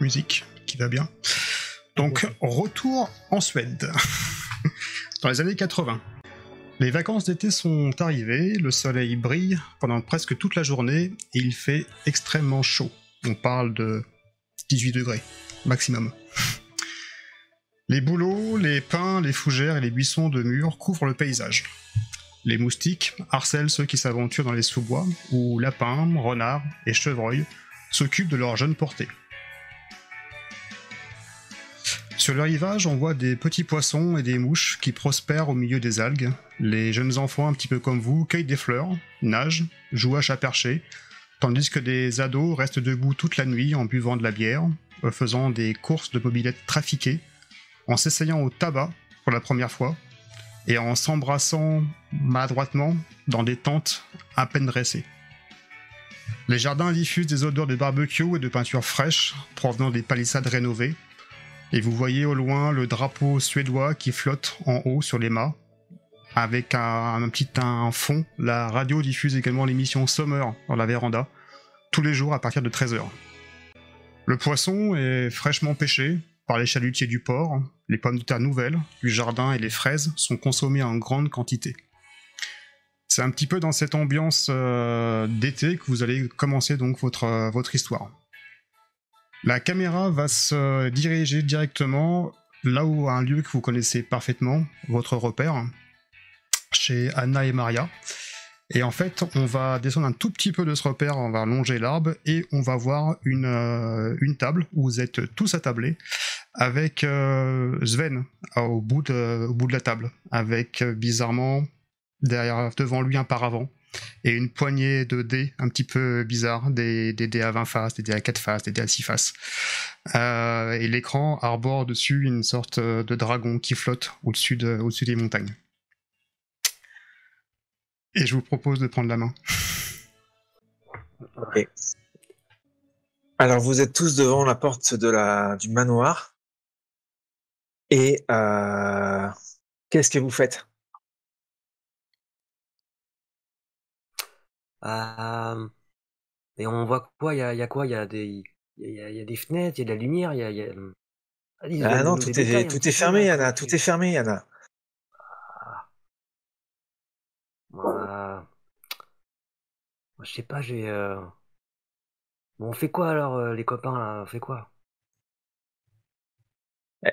musique qui va bien. Donc, retour en Suède. Dans les années 80. Les vacances d'été sont arrivées, le soleil brille pendant presque toute la journée et il fait extrêmement chaud. On parle de 18 degrés maximum. Les bouleaux, les pins, les fougères et les buissons de mûres couvrent le paysage. Les moustiques harcèlent ceux qui s'aventurent dans les sous-bois, où lapins, renards et chevreuils s'occupent de leurs jeunes portées. Sur le rivage, on voit des petits poissons et des mouches qui prospèrent au milieu des algues. Les jeunes enfants, un petit peu comme vous, cueillent des fleurs, nagent, jouent à chat perché, tandis que des ados restent debout toute la nuit en buvant de la bière, faisant des courses de mobylettes trafiquées, en s'essayant au tabac pour la première fois, et en s'embrassant maladroitement dans des tentes à peine dressées. Les jardins diffusent des odeurs de barbecue et de peinture fraîche provenant des palissades rénovées, et vous voyez au loin le drapeau suédois qui flotte en haut sur les mâts. Avec un fond, la radio diffuse également l'émission Summer dans la véranda, tous les jours à partir de 13h. Le poisson est fraîchement pêché par les chalutiers du port, les pommes de terre nouvelles du jardin et les fraises sont consommées en grande quantité. C'est un petit peu dans cette ambiance d'été que vous allez commencer donc votre histoire. La caméra va se diriger directement là où un lieu que vous connaissez parfaitement, votre repère, chez Anna et Maria. Et en fait, on va descendre un tout petit peu de ce repère, on va longer l'arbre et on va voir une table où vous êtes tous attablés avec Sven au bout de la table, avec bizarrement devant lui un paravent et une poignée de dés un petit peu bizarres, des dés à 20 faces, des dés à 4 faces, des dés à 6 faces. Et l'écran arbore dessus une sorte de dragon qui flotte au-dessus des montagnes. Et je vous propose de prendre la main. Ok. Alors vous êtes tous devant la porte du manoir. Et qu'est-ce que vous faites? Et on voit quoi? Il y a quoi? Il y a des fenêtres, il y a de la lumière, Allez, Ah non, donne-nous tout des détails un est petit peu, fermé, là, Anna. comment Tout est fermé, Anna. Moi, je sais pas, Bon, on fait quoi alors, les copains, là? On fait quoi?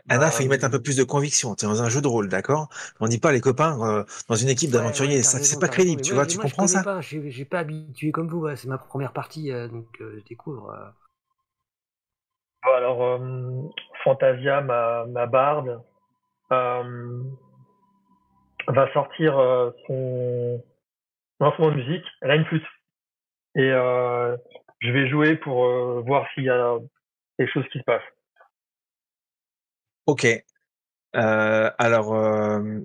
Anna, faut y mettre un peu plus de conviction. T'es dans un jeu de rôle, d'accord? On dit pas les copains dans une équipe d'aventuriers. Ouais, Ça, c'est t'as pas raison, crédible, mais tu vois? mais Tu moi je comprends connais ça? pas, j'ai pas habitué comme vous, ouais, c'est ma première partie, donc je découvre. Bon, alors, Fantasia, ma barde, va sortir son instrument de musique. Elle a une flûte. Et je vais jouer pour voir s'il y a quelque chose qui se passe. Ok. Alors,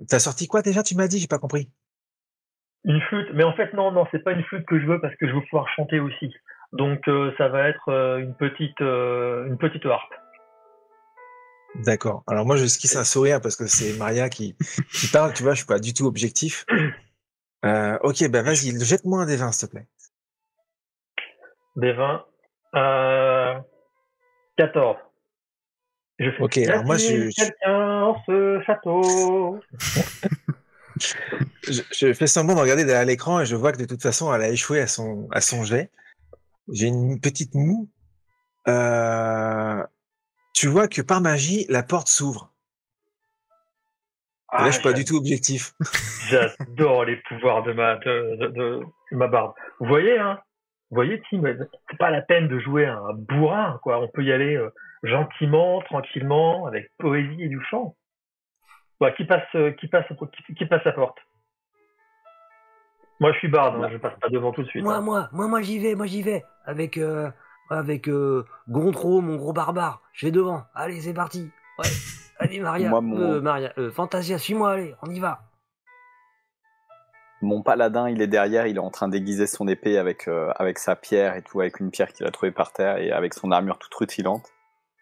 t'as sorti quoi déjà? Tu m'as dit, j'ai pas compris. Une flûte, mais en fait non, c'est pas une flûte que je veux parce que je veux pouvoir chanter aussi. Donc ça va être une petite harpe. D'accord. Alors moi, je esquisse un sourire parce que c'est Maria qui parle, tu vois, je suis pas du tout objectif. Ok, bah vas-y, jette-moi un des 20, s'il te plaît. Des 20. 14. Je fais, Ok, alors moi, quelqu'un dans ce château. je fais semblant de regarder derrière l'écran et je vois que de toute façon, elle a échoué à son jet. J'ai une petite moue. Tu vois que par magie, la porte s'ouvre. Et là, je suis pas du tout objectif. J'adore les pouvoirs de ma barbe. Vous voyez, Tim, c'est pas la peine de jouer un bourrin, quoi. On peut y aller gentiment, tranquillement, avec poésie et du chant. Ouais, qui passe la porte? Moi, je suis barde, je passe pas devant tout de suite. Moi, j'y vais, avec Gontro, mon gros barbare. Je vais devant. Allez, c'est parti. Ouais. Allez, Fantasia, suis-moi, allez, on y va. Mon paladin, il est derrière, il est en train d'aiguiser son épée avec sa pierre et tout, avec une pierre qu'il a trouvée par terre et avec son armure toute rutilante.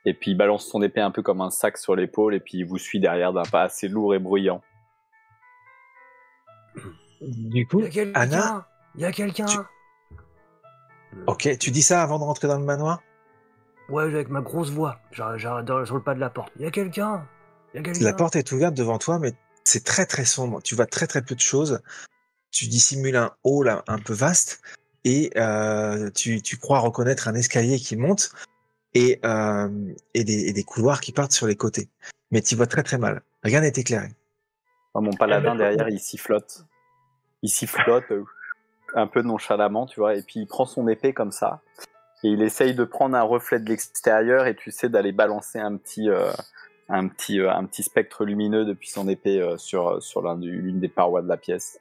Et puis il balance son épée un peu comme un sac sur l'épaule et puis il vous suit derrière d'un pas assez lourd et bruyant. Du coup, Anna, il y a quelqu'un. Ok, tu dis ça avant de rentrer dans le manoir? Ouais, avec ma grosse voix. J'arrête sur le pas de la porte. Y a quelqu'un? La porte est ouverte devant toi, mais c'est très très sombre. Tu vois très très peu de choses. Tu dissimules un hall un peu vaste et tu crois reconnaître un escalier qui monte et des couloirs qui partent sur les côtés. Mais tu vois très très mal. Rien n'est éclairé. Mon paladin derrière, il sifflote. Il sifflote un peu nonchalamment, tu vois, et puis il prend son épée comme ça. Et il essaye de prendre un reflet de l'extérieur et tu sais d'aller balancer un petit spectre lumineux depuis son épée sur l'une des parois de la pièce.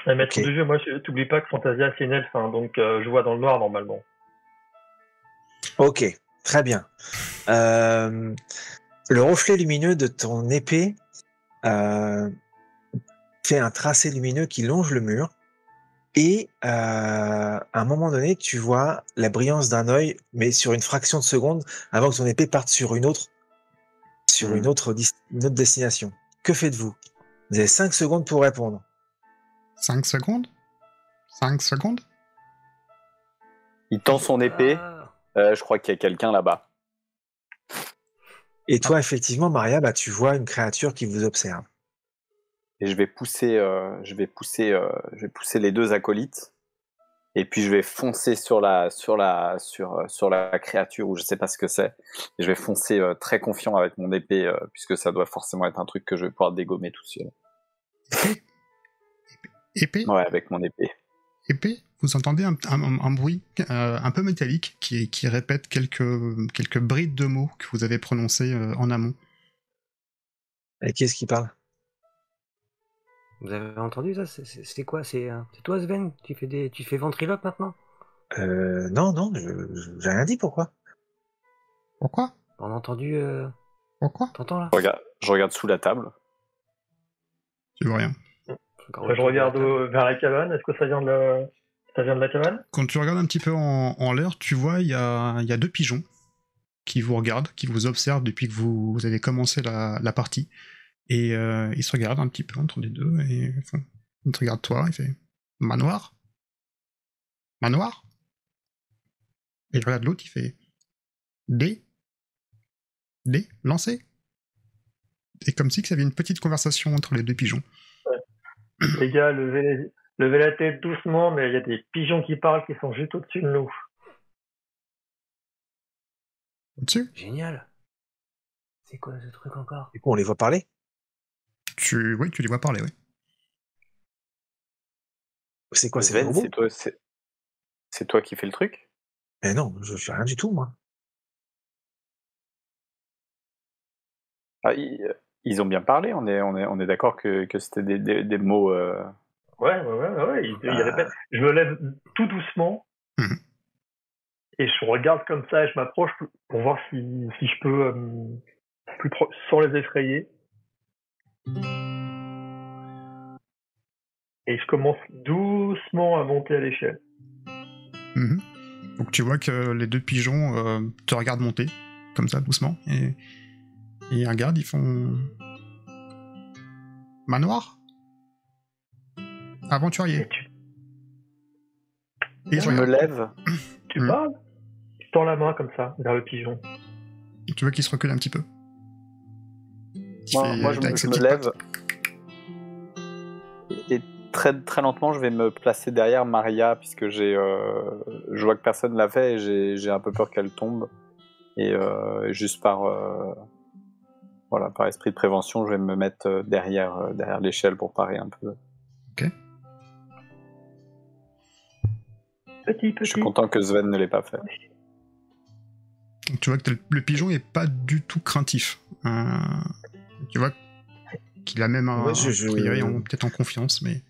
Maître du jeu, moi, t'oublies pas que Fantasia c'est une elfe, hein, donc je vois dans le noir normalement. Ok, très bien. Le reflet lumineux de ton épée fait un tracé lumineux qui longe le mur. Et à un moment donné, tu vois la brillance d'un œil, mais sur une fraction de seconde, avant que ton épée parte sur une autre destination. Que faites-vous? Vous avez 5 secondes pour répondre. 5 secondes? 5 secondes? Il tend son épée. Je crois qu'il y a quelqu'un là-bas. Et toi, effectivement, Maria, tu vois une créature qui vous observe. Et je vais pousser les deux acolytes. Et puis je vais foncer sur la créature où je sais pas ce que c'est. Et je vais foncer très confiant avec mon épée puisque ça doit forcément être un truc que je vais pouvoir dégommer tout seul. Épée? Ouais, avec mon épée. Épée? Vous entendez un bruit un peu métallique qui répète quelques brides de mots que vous avez prononcés en amont. Et qui est-ce qui parle? Vous avez entendu ça? C'est quoi? C'est toi, Sven? Tu fais ventriloque maintenant? Non, j'ai rien dit, pourquoi? Pourquoi? On a entendu... Pourquoi? T'entends là? Je regarde sous la table. Tu vois rien. Je regarde vers la cabane, est-ce que ça vient de la cabane? Quand tu regardes un petit peu en l'air, tu vois, il y a 2 pigeons qui vous regardent, qui vous observent depuis que vous avez commencé la partie. Et ils se regardent un petit peu entre les deux, et il te regarde toi, il fait « Manoir ? Manoir ?» Et il regarde l'autre, il fait « D ? D ? Lancé ?» Et comme si il y avait une petite conversation entre les 2 pigeons. Ouais. Les gars, levez la tête doucement, mais il y a des pigeons qui parlent qui sont juste au-dessus de nous. Au-dessus ? Génial. C'est quoi ce truc encore? Du coup, on les voit parler? Oui, tu les vois parler, oui. C'est quoi, c'est Sven, le robot? c'est toi qui fais le truc? Eh non, je fais rien du tout, moi. Ah, ils ont bien parlé, on est d'accord que c'était des mots... Ouais, il répète. Je me lève tout doucement et je regarde comme ça et je m'approche pour voir si je peux sans les effrayer. Et je commence doucement à monter à l'échelle. Donc tu vois que les 2 pigeons te regardent monter, comme ça, doucement, et ils regardent, ils font... Manoir ? Aventurier. Et Je me lève. Tu parles? Je tends la main comme ça, vers le pigeon. Tu vois qu'il se recule un petit peu. Moi, je me lève. Et très, très lentement, je vais me placer derrière Maria, puisque je vois que personne ne l'a fait et j'ai un peu peur qu'elle tombe. Et juste par esprit de prévention, je vais me mettre derrière l'échelle pour parer un peu. Ok. Petit. Je suis content que Sven ne l'ait pas fait. Donc, tu vois que le pigeon est pas du tout craintif. Tu vois qu'il a même peut-être en confiance, mais...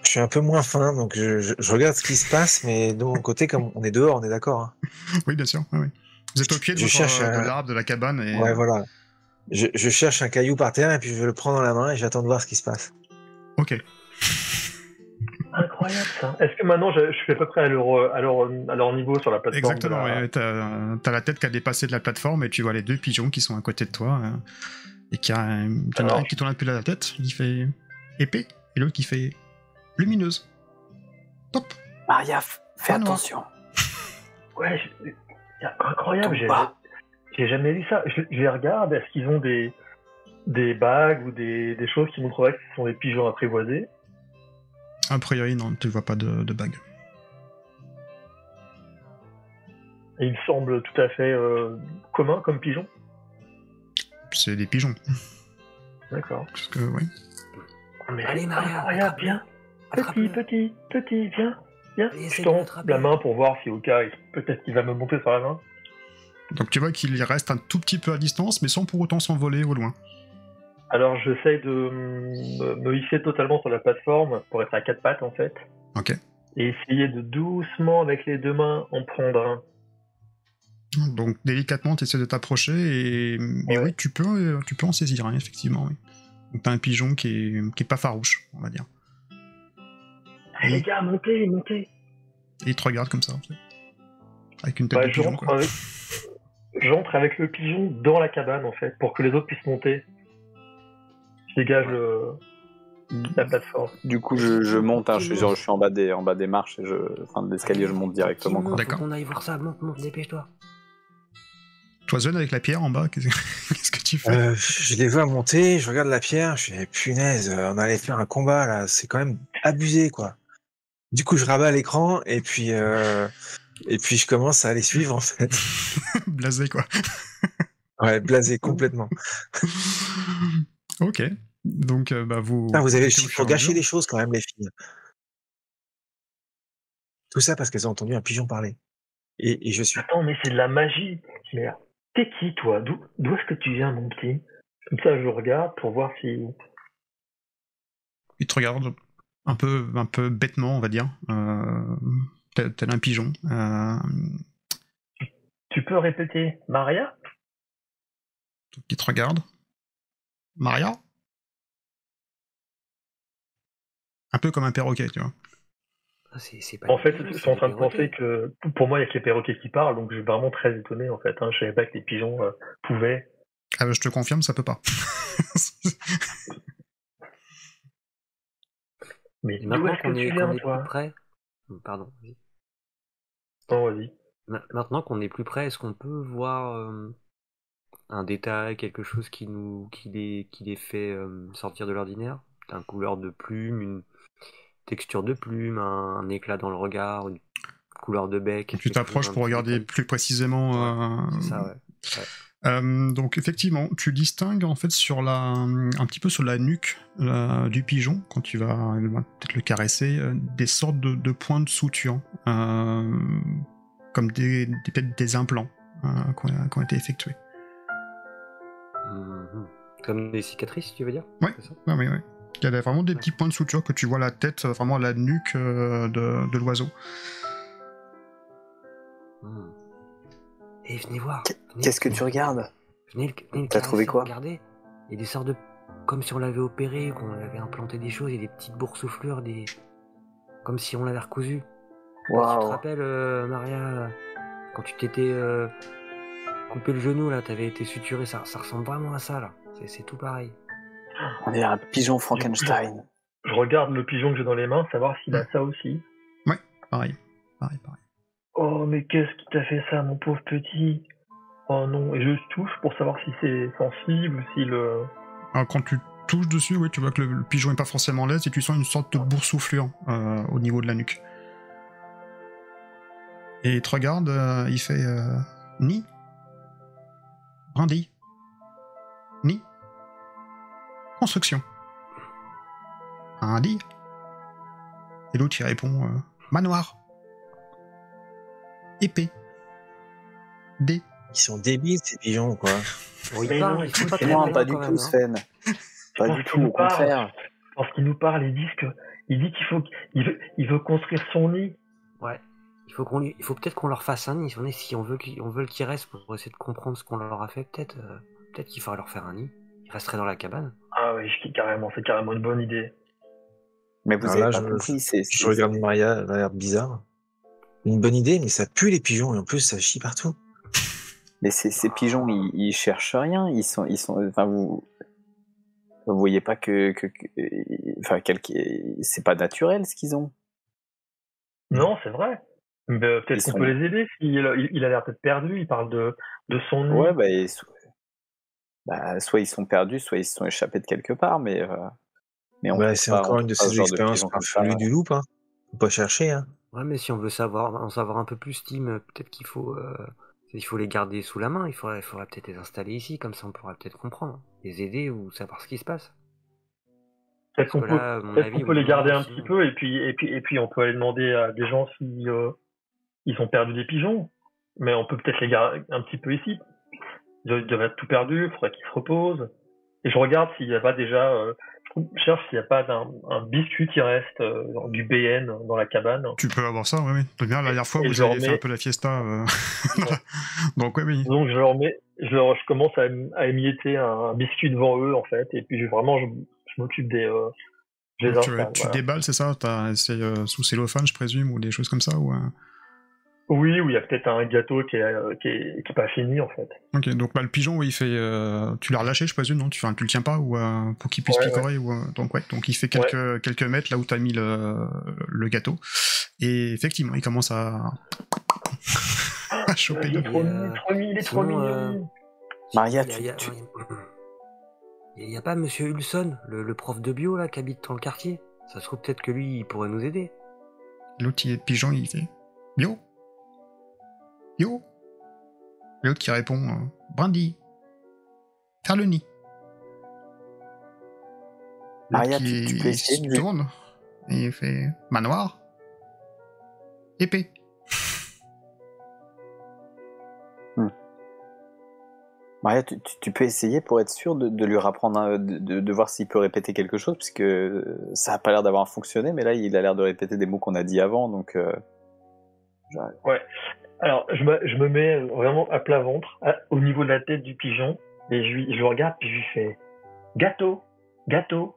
Je suis un peu moins fin, donc je regarde ce qui se passe, mais de mon côté, comme on est dehors, on est d'accord. Hein. Oui, bien sûr. Oui. Vous êtes au pied de l'arbre, de la cabane. Et... Ouais, voilà. Je cherche un caillou par terre et puis je vais le prendre dans la main et j'attends de voir ce qui se passe. Ok. Incroyable ça. Est-ce que maintenant je suis à peu près à leur niveau sur la plateforme? Exactement, ouais. T'as la tête qui a dépassé de la plateforme et tu vois les 2 pigeons qui sont à côté de toi et qui a un qui tourne un peu la tête, il fait épée et l'autre qui fait lumineuse. Top. Maria, fais attention. Ouais, C'est incroyable, Tomba. j'ai jamais vu ça. Je les regarde, est-ce qu'ils ont des bagues ou des choses qui montreraient que ce sont des pigeons apprivoisés? A priori, non, tu vois pas de bague. Et ils semblent tout à fait communs comme pigeons. C'est des pigeons. D'accord. Parce que, ouais. Mais Allez, Maria, incroyable, viens. attrape-le. Petit, viens. Viens. Allez, Je essaye de tends l'attraper. la main pour voir si au cas, peut-être qu'il va me monter sur la main. Donc tu vois qu'il reste un tout petit peu à distance, mais sans pour autant s'envoler au loin. Alors j'essaye de me hisser totalement sur la plateforme pour être à quatre pattes en fait. Ok. Et essayer de doucement avec les deux mains en prendre un. Donc délicatement, tu essaies de t'approcher, mais Ouais. oui, tu peux en saisir, hein, effectivement. Oui. Donc t'as un pigeon qui est pas farouche, on va dire. Allez les gars, montez. Et il te regarde comme ça, en fait. Avec une tête Bah, de pigeon, quoi. j'entre avec le pigeon dans la cabane en fait, pour que les autres puissent monter. Je dégage la plateforme. Du coup, je monte, hein, je suis en bas des marches, enfin de l'escalier, je monte directement. Quoi. D'accord. Faut qu'on aille voir ça, monte, dépêche-toi. Toi, Zven, avec la pierre en bas, qu'est-ce que tu fais? Je les vois monter, je regarde la pierre, je fais punaise, on allait faire un combat là, c'est quand même abusé quoi. Du coup, je rabats l'écran et puis je commence à les suivre en fait. Blasé, quoi. Ouais, blasé complètement. Ok. Donc, bah, vous... Putain, vous avez montez au aussi fur et pour à gâcher mesure. les choses quand même les filles. Tout ça parce qu'elles ont entendu un pigeon parler. Et je suis. Attends, mais c'est de la magie. Mais t'es qui toi? D'où est-ce que tu viens mon petit? Comme ça je regarde pour voir si... Il te regarde un peu bêtement, on va dire. Tel un pigeon. Tu peux répéter Maria? Il te regarde. Maria? Un peu comme un perroquet, tu vois. Ah, c'est pas En des fait, pigeons, je suis c'est en des train de penser perroquets. que pour moi, il y a que les perroquets qui parlent, donc je suis vraiment très étonné en fait. Hein. Je savais pas que les pigeons pouvaient. Ah, je te confirme, ça peut pas. Mais Et d'où maintenant est-ce que tu viens, qu'on est plus toi? près, pardon. Non, vas-y. Maintenant qu'on est plus près, est-ce qu'on peut voir un détail, quelque chose qui les fait sortir de l'ordinaire? Une couleur de plume, une texture de plume, un éclat dans le regard, une couleur de bec, Tu quelque chose t'approches d'un pour petit regarder détail. plus précisément. C'est ça, ouais. Donc effectivement, tu distingues en fait un petit peu sur la nuque du pigeon, quand tu vas peut-être le caresser, des sortes de points de suture, comme peut-être des implants qui ont été effectués. Mhm. Comme des cicatrices, tu veux dire? Ouais. C'est ça? Ouais. Il y a vraiment des petits points de suture que tu vois la tête, vraiment la nuque de l'oiseau. Et venez voir. Qu'est-ce que tu regardes? Venez le T'as trouvé caresser, quoi? regardez. Il y a des sortes de... Comme si on l'avait opéré, qu'on avait implanté des choses, il y a des petites boursouflures, comme si on l'avait recousu. Tu te Waouh. rappelles, Maria, quand tu t'étais coupé le genou, là, t'avais été suturé, ça ressemble vraiment à ça, là. C'est tout pareil. On est un pigeon Frankenstein. Je regarde le pigeon que j'ai dans les mains, savoir s'il a ça aussi. Ouais, pareil. Oh, mais qu'est-ce qui t'a fait ça, mon pauvre petit? Oh non, et je touche pour savoir si c'est sensible, si le... Alors quand tu touches dessus, oui, tu vois que le pigeon est pas forcément laid et tu sens une sorte de boursouflure au niveau de la nuque. Et il te regarde, il fait ni brindille, ni construction. Brindille. Et l'autre il répond manoir, épée, dé. Ils sont débiles ces pigeons quoi. Bon, il Mais parle, non, il faut pas écoute, très Non, malin pas du quand tout, même, hein. Sven. Pas du tout, au contraire. Lorsqu'il nous parle, il dit qu'il veut construire son nid. Ouais. Il faut peut-être qu'on leur fasse un nid. Si on veut qu'ils restent pour essayer de comprendre ce qu'on leur a fait, peut-être qu'il faudrait leur faire un nid. Ils resteraient dans la cabane. Ah oui, c'est carrément une bonne idée. Mais vous Alors avez là, pas compris, c'est... je regarde Maria, elle a l'air bizarre. Une bonne idée, mais ça pue les pigeons et en plus ça chie partout. Mais ces pigeons, ils cherchent rien, enfin, vous voyez pas enfin, c'est pas naturel ce qu'ils ont. Non, c'est vrai. Peut-être Ils qu'on sont- peut les aider. Il a l'air peut-être perdu. Il parle de son nid. Ouais, soit ils sont perdus, soit ils se sont échappés de quelque part, mais on Ouais, trouve c'est pas, on encore une trouve de pas ce ces genre de expériences pigeon pas comme ça. felues du loup, hein. Faut pas chercher, hein. Ouais, mais si on veut en savoir un peu plus, Tim, peut-être il faut les garder sous la main. Il faudrait peut-être les installer ici, comme ça on pourra peut-être comprendre, les aider ou savoir ce qui se passe. Peut-être Parce qu'on que peut, là, à mon peut-être avis, qu'on au peut bout les d'un garder moment, un sinon- petit peu et puis on peut aller demander à des gens si ils ont perdu des pigeons. Mais on peut peut-être les garder un petit peu ici. Ils doivent être tout perdus. Il faudrait qu'ils se reposent. Et je regarde s'il n'y a pas déjà. Je cherche s'il n'y a pas un biscuit qui reste du BN dans la cabane. Tu peux avoir ça, oui. Très bien, la dernière fois, Et vous je leur avez fait un mets- peu la fiesta. Donc, oui. Donc je commence à émietter un biscuit devant eux en fait. Et puis je m'occupe je les Donc, installe. tu Voilà. déballes, c'est ça? C'est sous cellophane, je présume, ou des choses comme ça, ou... Oui, il y a peut-être un gâteau qui est pas fini en fait. Ok, donc le pigeon, oui, il fait. Tu l'as relâché, je présume, non? Tu le tiens pas ou pour qu'il puisse Ouais, picorer ou donc il fait quelques mètres là où t'as mis le gâteau et effectivement il commence à choper Il est de. trop mignon. Maria, il y a pas Monsieur Hulson, le prof de bio là qui habite dans le quartier. Ça se trouve peut-être que lui, il pourrait nous aider. L'autre pigeon, il fait yo, yo. L'autre qui répond Brandy, faire le nid. Maria, tu peux essayer il de... tourne et il fait manoir, épée. Maria, tu peux essayer pour être sûr de lui rapprendre, de voir s'il peut répéter quelque chose, puisque ça a pas l'air d'avoir fonctionné, mais là, il a l'air de répéter des mots qu'on a dit avant, donc... Ouais. Alors, je me mets vraiment à plat ventre, au niveau de la tête du pigeon, et je le regarde, puis je lui fais gâteau, gâteau.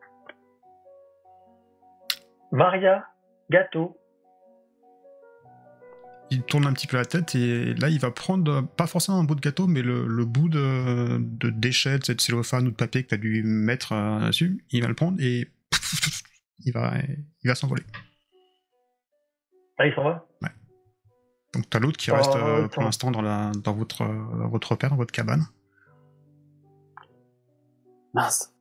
Maria, gâteau. Il tourne un petit peu la tête et là il va prendre pas forcément un bout de gâteau mais le bout de déchet de cette cellophane ou de papier que tu as dû mettre dessus, il va le prendre et il va s'envoler. Ah, il s'en va? Ouais. Donc t'as l'autre qui reste pour l'instant dans votre repère, dans votre cabane. Mince.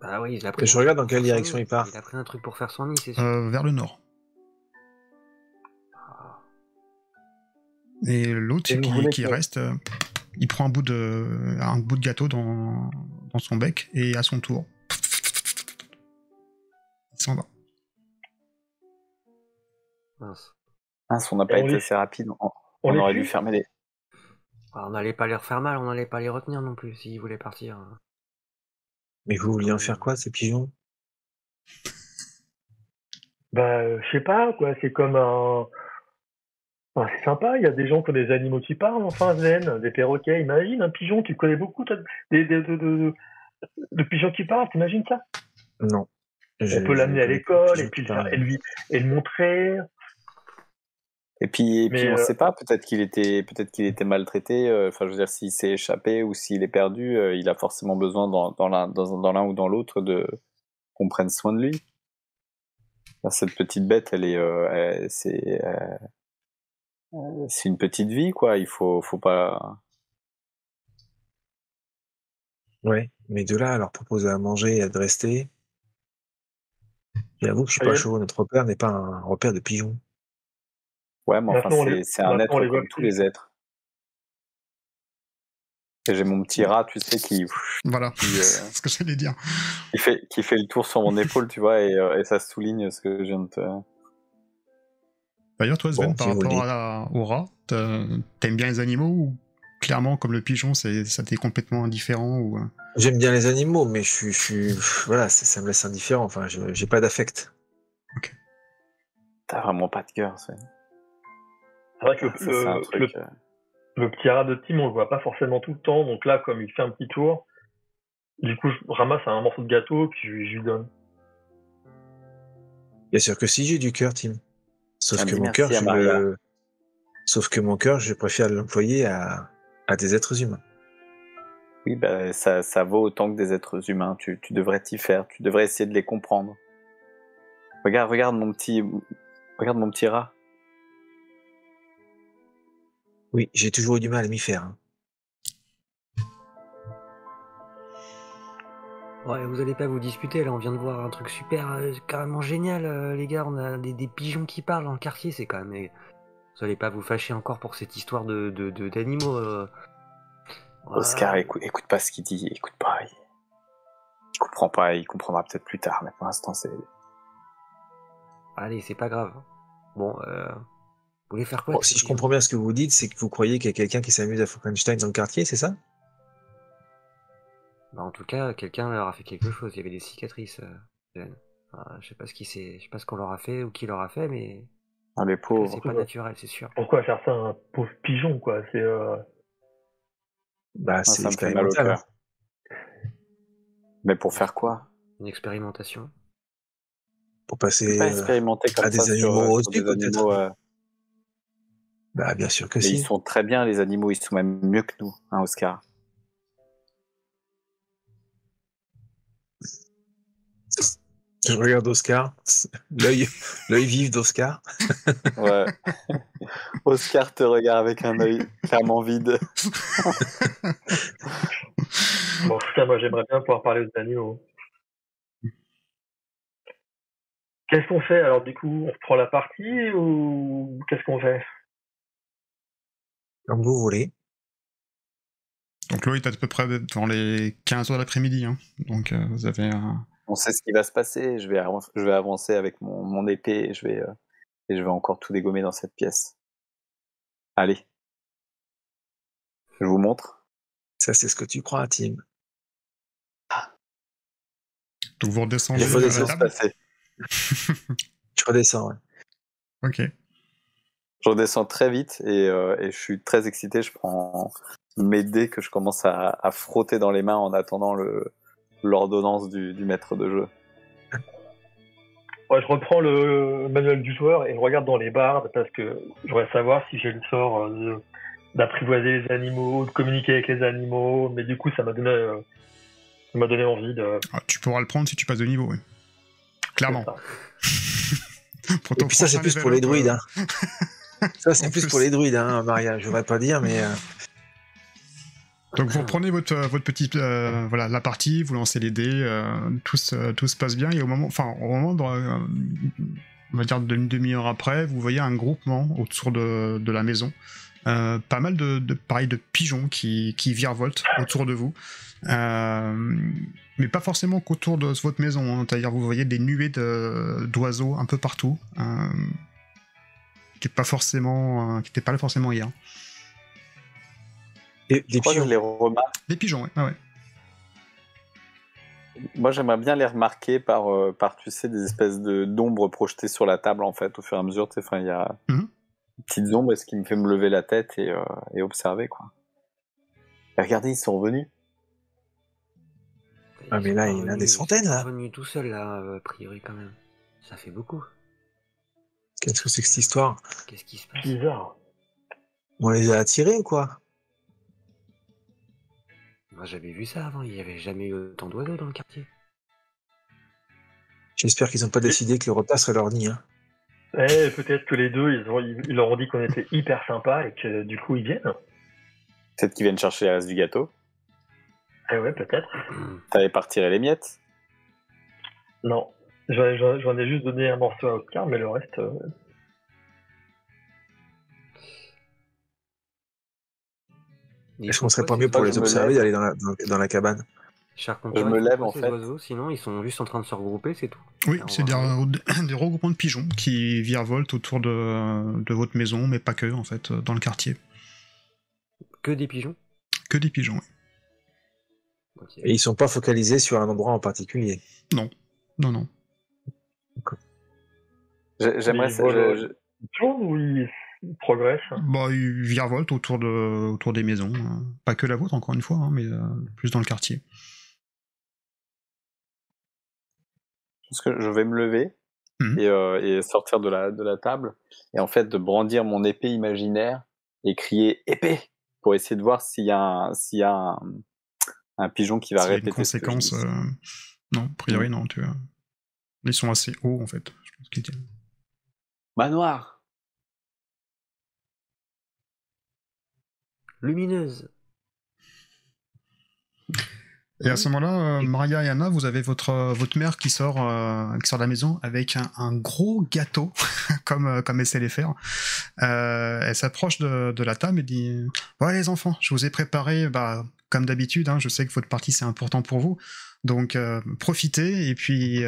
Bah oui, il a pris. Je regarde dans quelle direction il part. Il a pris un truc pour faire son nid, c'est sûr. Vers le nord. Et l'autre qui reste, il prend un bout de gâteau dans son bec et à son tour, il s'en va. Mince. On n'a pas été assez rapide. On aurait dû fermer les... On n'allait pas les refaire mal, on n'allait pas les retenir non plus s'ils voulaient partir. Mais vous vouliez en faire quoi, ces pigeons? Bah, je sais pas, quoi. C'est comme un... Enfin, c'est sympa, il y a des gens qui ont des animaux qui parlent, enfin, zen, des perroquets. Imagine un pigeon, tu connais beaucoup de pigeons qui parlent, t'imagines ça? Non. On peut l'amener à l'école et puis et le montrer. Et puis on sait pas, peut-être qu'il était maltraité. Enfin, je veux dire, s'il s'est échappé ou s'il est perdu, il a forcément besoin dans l'un ou dans l'autre qu'on prenne soin de lui. Cette petite bête, c'est une petite vie, quoi. Il faut pas. Ouais, mais de là à leur proposer à manger et de rester. J'avoue que je suis pas chaud. Notre repère n'est pas un repère de pigeons. Ouais, mais enfin, c'est un être comme tous les êtres. Et j'ai mon petit rat, tu sais, qui... Voilà, c'est ce que j'allais dire. Qui fait le tour sur mon épaule, tu vois, et ça souligne ce que je viens de te... D'ailleurs, toi, Sven, par rapport au rat, t'aimes bien les animaux ou clairement, comme le pigeon, ça t'est complètement indifférent ou... J'aime bien les animaux, mais voilà, ça me laisse indifférent. Enfin, j'ai pas d'affect. Ok. T'as vraiment pas de cœur, Sven. C'est vrai que le petit rat de Tim, on le voit pas forcément tout le temps. Donc là, comme il fait un petit tour, du coup, je ramasse un morceau de gâteau que je lui donne. Bien sûr que si j'ai du cœur, Tim. Sauf que mon cœur, je préfère l'employer à des êtres humains. Oui, bah, ça vaut autant que des êtres humains. Tu devrais t'y faire. Tu devrais essayer de les comprendre. Regarde mon petit rat. Oui, j'ai toujours eu du mal à m'y faire. Hein. Ouais, vous allez pas vous disputer, là, on vient de voir un truc super, carrément génial, les gars, on a des pigeons qui parlent dans le quartier, c'est quand même... Vous allez pas vous fâcher encore pour cette histoire d'animaux. Oscar, écoute pas ce qu'il dit, écoute pas. Il comprend pas, il comprendra peut-être plus tard, mais pour l'instant, c'est... Allez, c'est pas grave. Bon, vous voulez faire quoi Bon, avec si ces je pigeons comprends bien ce que vous dites, c'est que vous croyez qu'il y a quelqu'un qui s'amuse à Frankenstein dans le quartier, c'est ça? Bah, en tout cas, quelqu'un leur a fait quelque chose, il y avait des cicatrices. Je sais pas je sais pas ce qu'on leur a fait ou qui leur a fait, mais Ah, les en tout cas, pauvres. c'est pas naturel, c'est sûr. Pourquoi faire ça à un pauvre pigeon, quoi? C'est Bah, Ah, c'est ça me fait mal au expérimental. Hein. cœur. Mais pour faire quoi? Une expérimentation. Pour Tu peux passer pas expérimenter à comme ça des animaux sur au-dessus, des peut-être. animaux... Bah, bien sûr que Mais ils si. sont très bien, les animaux, ils sont même mieux que nous, hein, Oscar. Je regarde Oscar, l'œil vif d'Oscar. Ouais. Oscar te regarde avec un œil clairement vide. bon, putain, moi j'aimerais bien pouvoir parler aux animaux. Qu'est-ce qu'on fait alors du coup? On reprend la partie ou qu'est-ce qu'on fait? Comme vous voulez. Donc Loïc, t'es à peu près dans les 15h de l'après-midi. Hein. Donc vous avez un... On sait ce qui va se passer. Je vais avancer avec mon épée et je vais encore tout dégommer dans cette pièce. Allez. Je vous montre. Ça, c'est ce que tu crois, Tim. Donc vous redescendez Je à la redescends. table. Je redescends, ouais. Ok. Je redescends très vite et je suis très excité. Je prends mes dés que je commence à frotter dans les mains en attendant l'ordonnance du maître de jeu. Ouais, je reprends le manuel du joueur et je regarde dans les bardes parce que je voudrais savoir si j'ai le sort d'apprivoiser les animaux, de communiquer avec les animaux, mais du coup ça m'a donné envie de... Ah, tu pourras le prendre si tu passes de niveau, oui. Clairement. Et puis ça, c'est plus pour les druides. Hein. Ça, c'est plus pour les druides, hein, Maria. Je voudrais pas dire, mais... Donc vous reprenez votre petite voilà la partie, vous lancez les dés, tout se passe bien et au moment on va dire d'une demi-heure après, vous voyez un groupement autour de la maison, pas mal de pigeons qui virevoltent autour de vous, mais pas forcément qu'autour de votre maison, hein, c'est-à-dire vous voyez des nuées d'oiseaux un peu partout, qui n'étaient pas là forcément hier. Des pigeons. Je les remarque. Des pigeons, ouais. Moi, j'aimerais bien les remarquer par tu sais, des espèces d'ombres projetées sur la table, en fait, au fur et à mesure. Tu sais, il y a des petites ombres, ce qui me fait me lever la tête et observer, quoi. Et regardez, ils sont revenus. Ah, mais là, il y en a des centaines, là. Ils sont revenus tout seuls, là, a priori, quand même. Ça fait beaucoup. Qu'est-ce que c'est que cette histoire? Qu'est-ce qui se passe? Bizarre. On les a attirés ou quoi? Moi, j'avais vu ça avant, il n'y avait jamais eu autant d'oiseaux dans le quartier. J'espère qu'ils n'ont pas décidé que le repas serait leur nid. Hein. Peut-être que les deux, ils leur ont dit qu'on était hyper sympas et que du coup, ils viennent. Peut-être qu'ils viennent chercher les restes du gâteau. Ouais, peut-être. T'avais pas retiré les miettes? Non. J'en ai juste donné un morceau à Oscar, mais le reste... Est-ce qu'on serait pas mieux pour les observer d'aller dans la cabane? Je me lève en fait. Oiseaux, sinon ils sont juste en train de se regrouper, c'est tout. Oui, c'est des regroupements de pigeons qui virevoltent autour de votre maison, mais pas que, en fait, dans le quartier. Que des pigeons? Que des pigeons, oui. Okay. Et ils sont pas focalisés sur un endroit en particulier? Non. J'aimerais ça. Ils tournent ou ils progressent? Bah, ils virevoltent autour des maisons. Pas que la vôtre, encore une fois, hein, mais plus dans le quartier. Parce que je vais me lever et sortir de la table et en fait de brandir mon épée imaginaire et crier épée pour essayer de voir s'il y a un pigeon qui va répéter. Une conséquence. Non, a priori non. Ils sont assez hauts en fait. Je pense qu'ils tiennent. Manoir. lumineuse. Et à ce moment-là, Maria et Anna, vous avez votre mère qui sort de la maison avec un gros gâteau, comme elle sait les faire. Elle s'approche de la table et dit « Ouais les enfants, je vous ai préparé, comme d'habitude, hein, je sais que votre partie c'est important pour vous, donc profitez, et puis...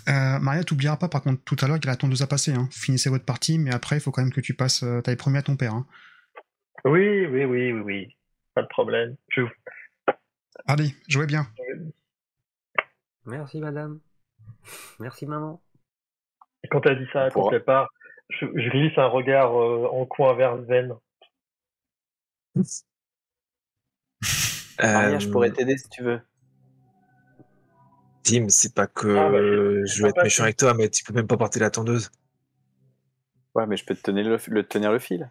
Maria, t'oublieras pas par contre tout à l'heure qu'il y a la tondeuse à passer, hein. Finissez votre partie, mais après il faut quand même que tu passes, t'avais promis à ton père. Hein. Oui. Pas de problème. Allez, jouez bien. Merci madame. Merci maman. Quand t'as dit ça, quand elle part, je glisse un regard en coin vers Sven. Maria, je pourrais t'aider si tu veux. Tim, c'est pas que je veux être méchant avec toi, mais tu peux même pas porter la tondeuse. Ouais, mais je peux te tenir le fil.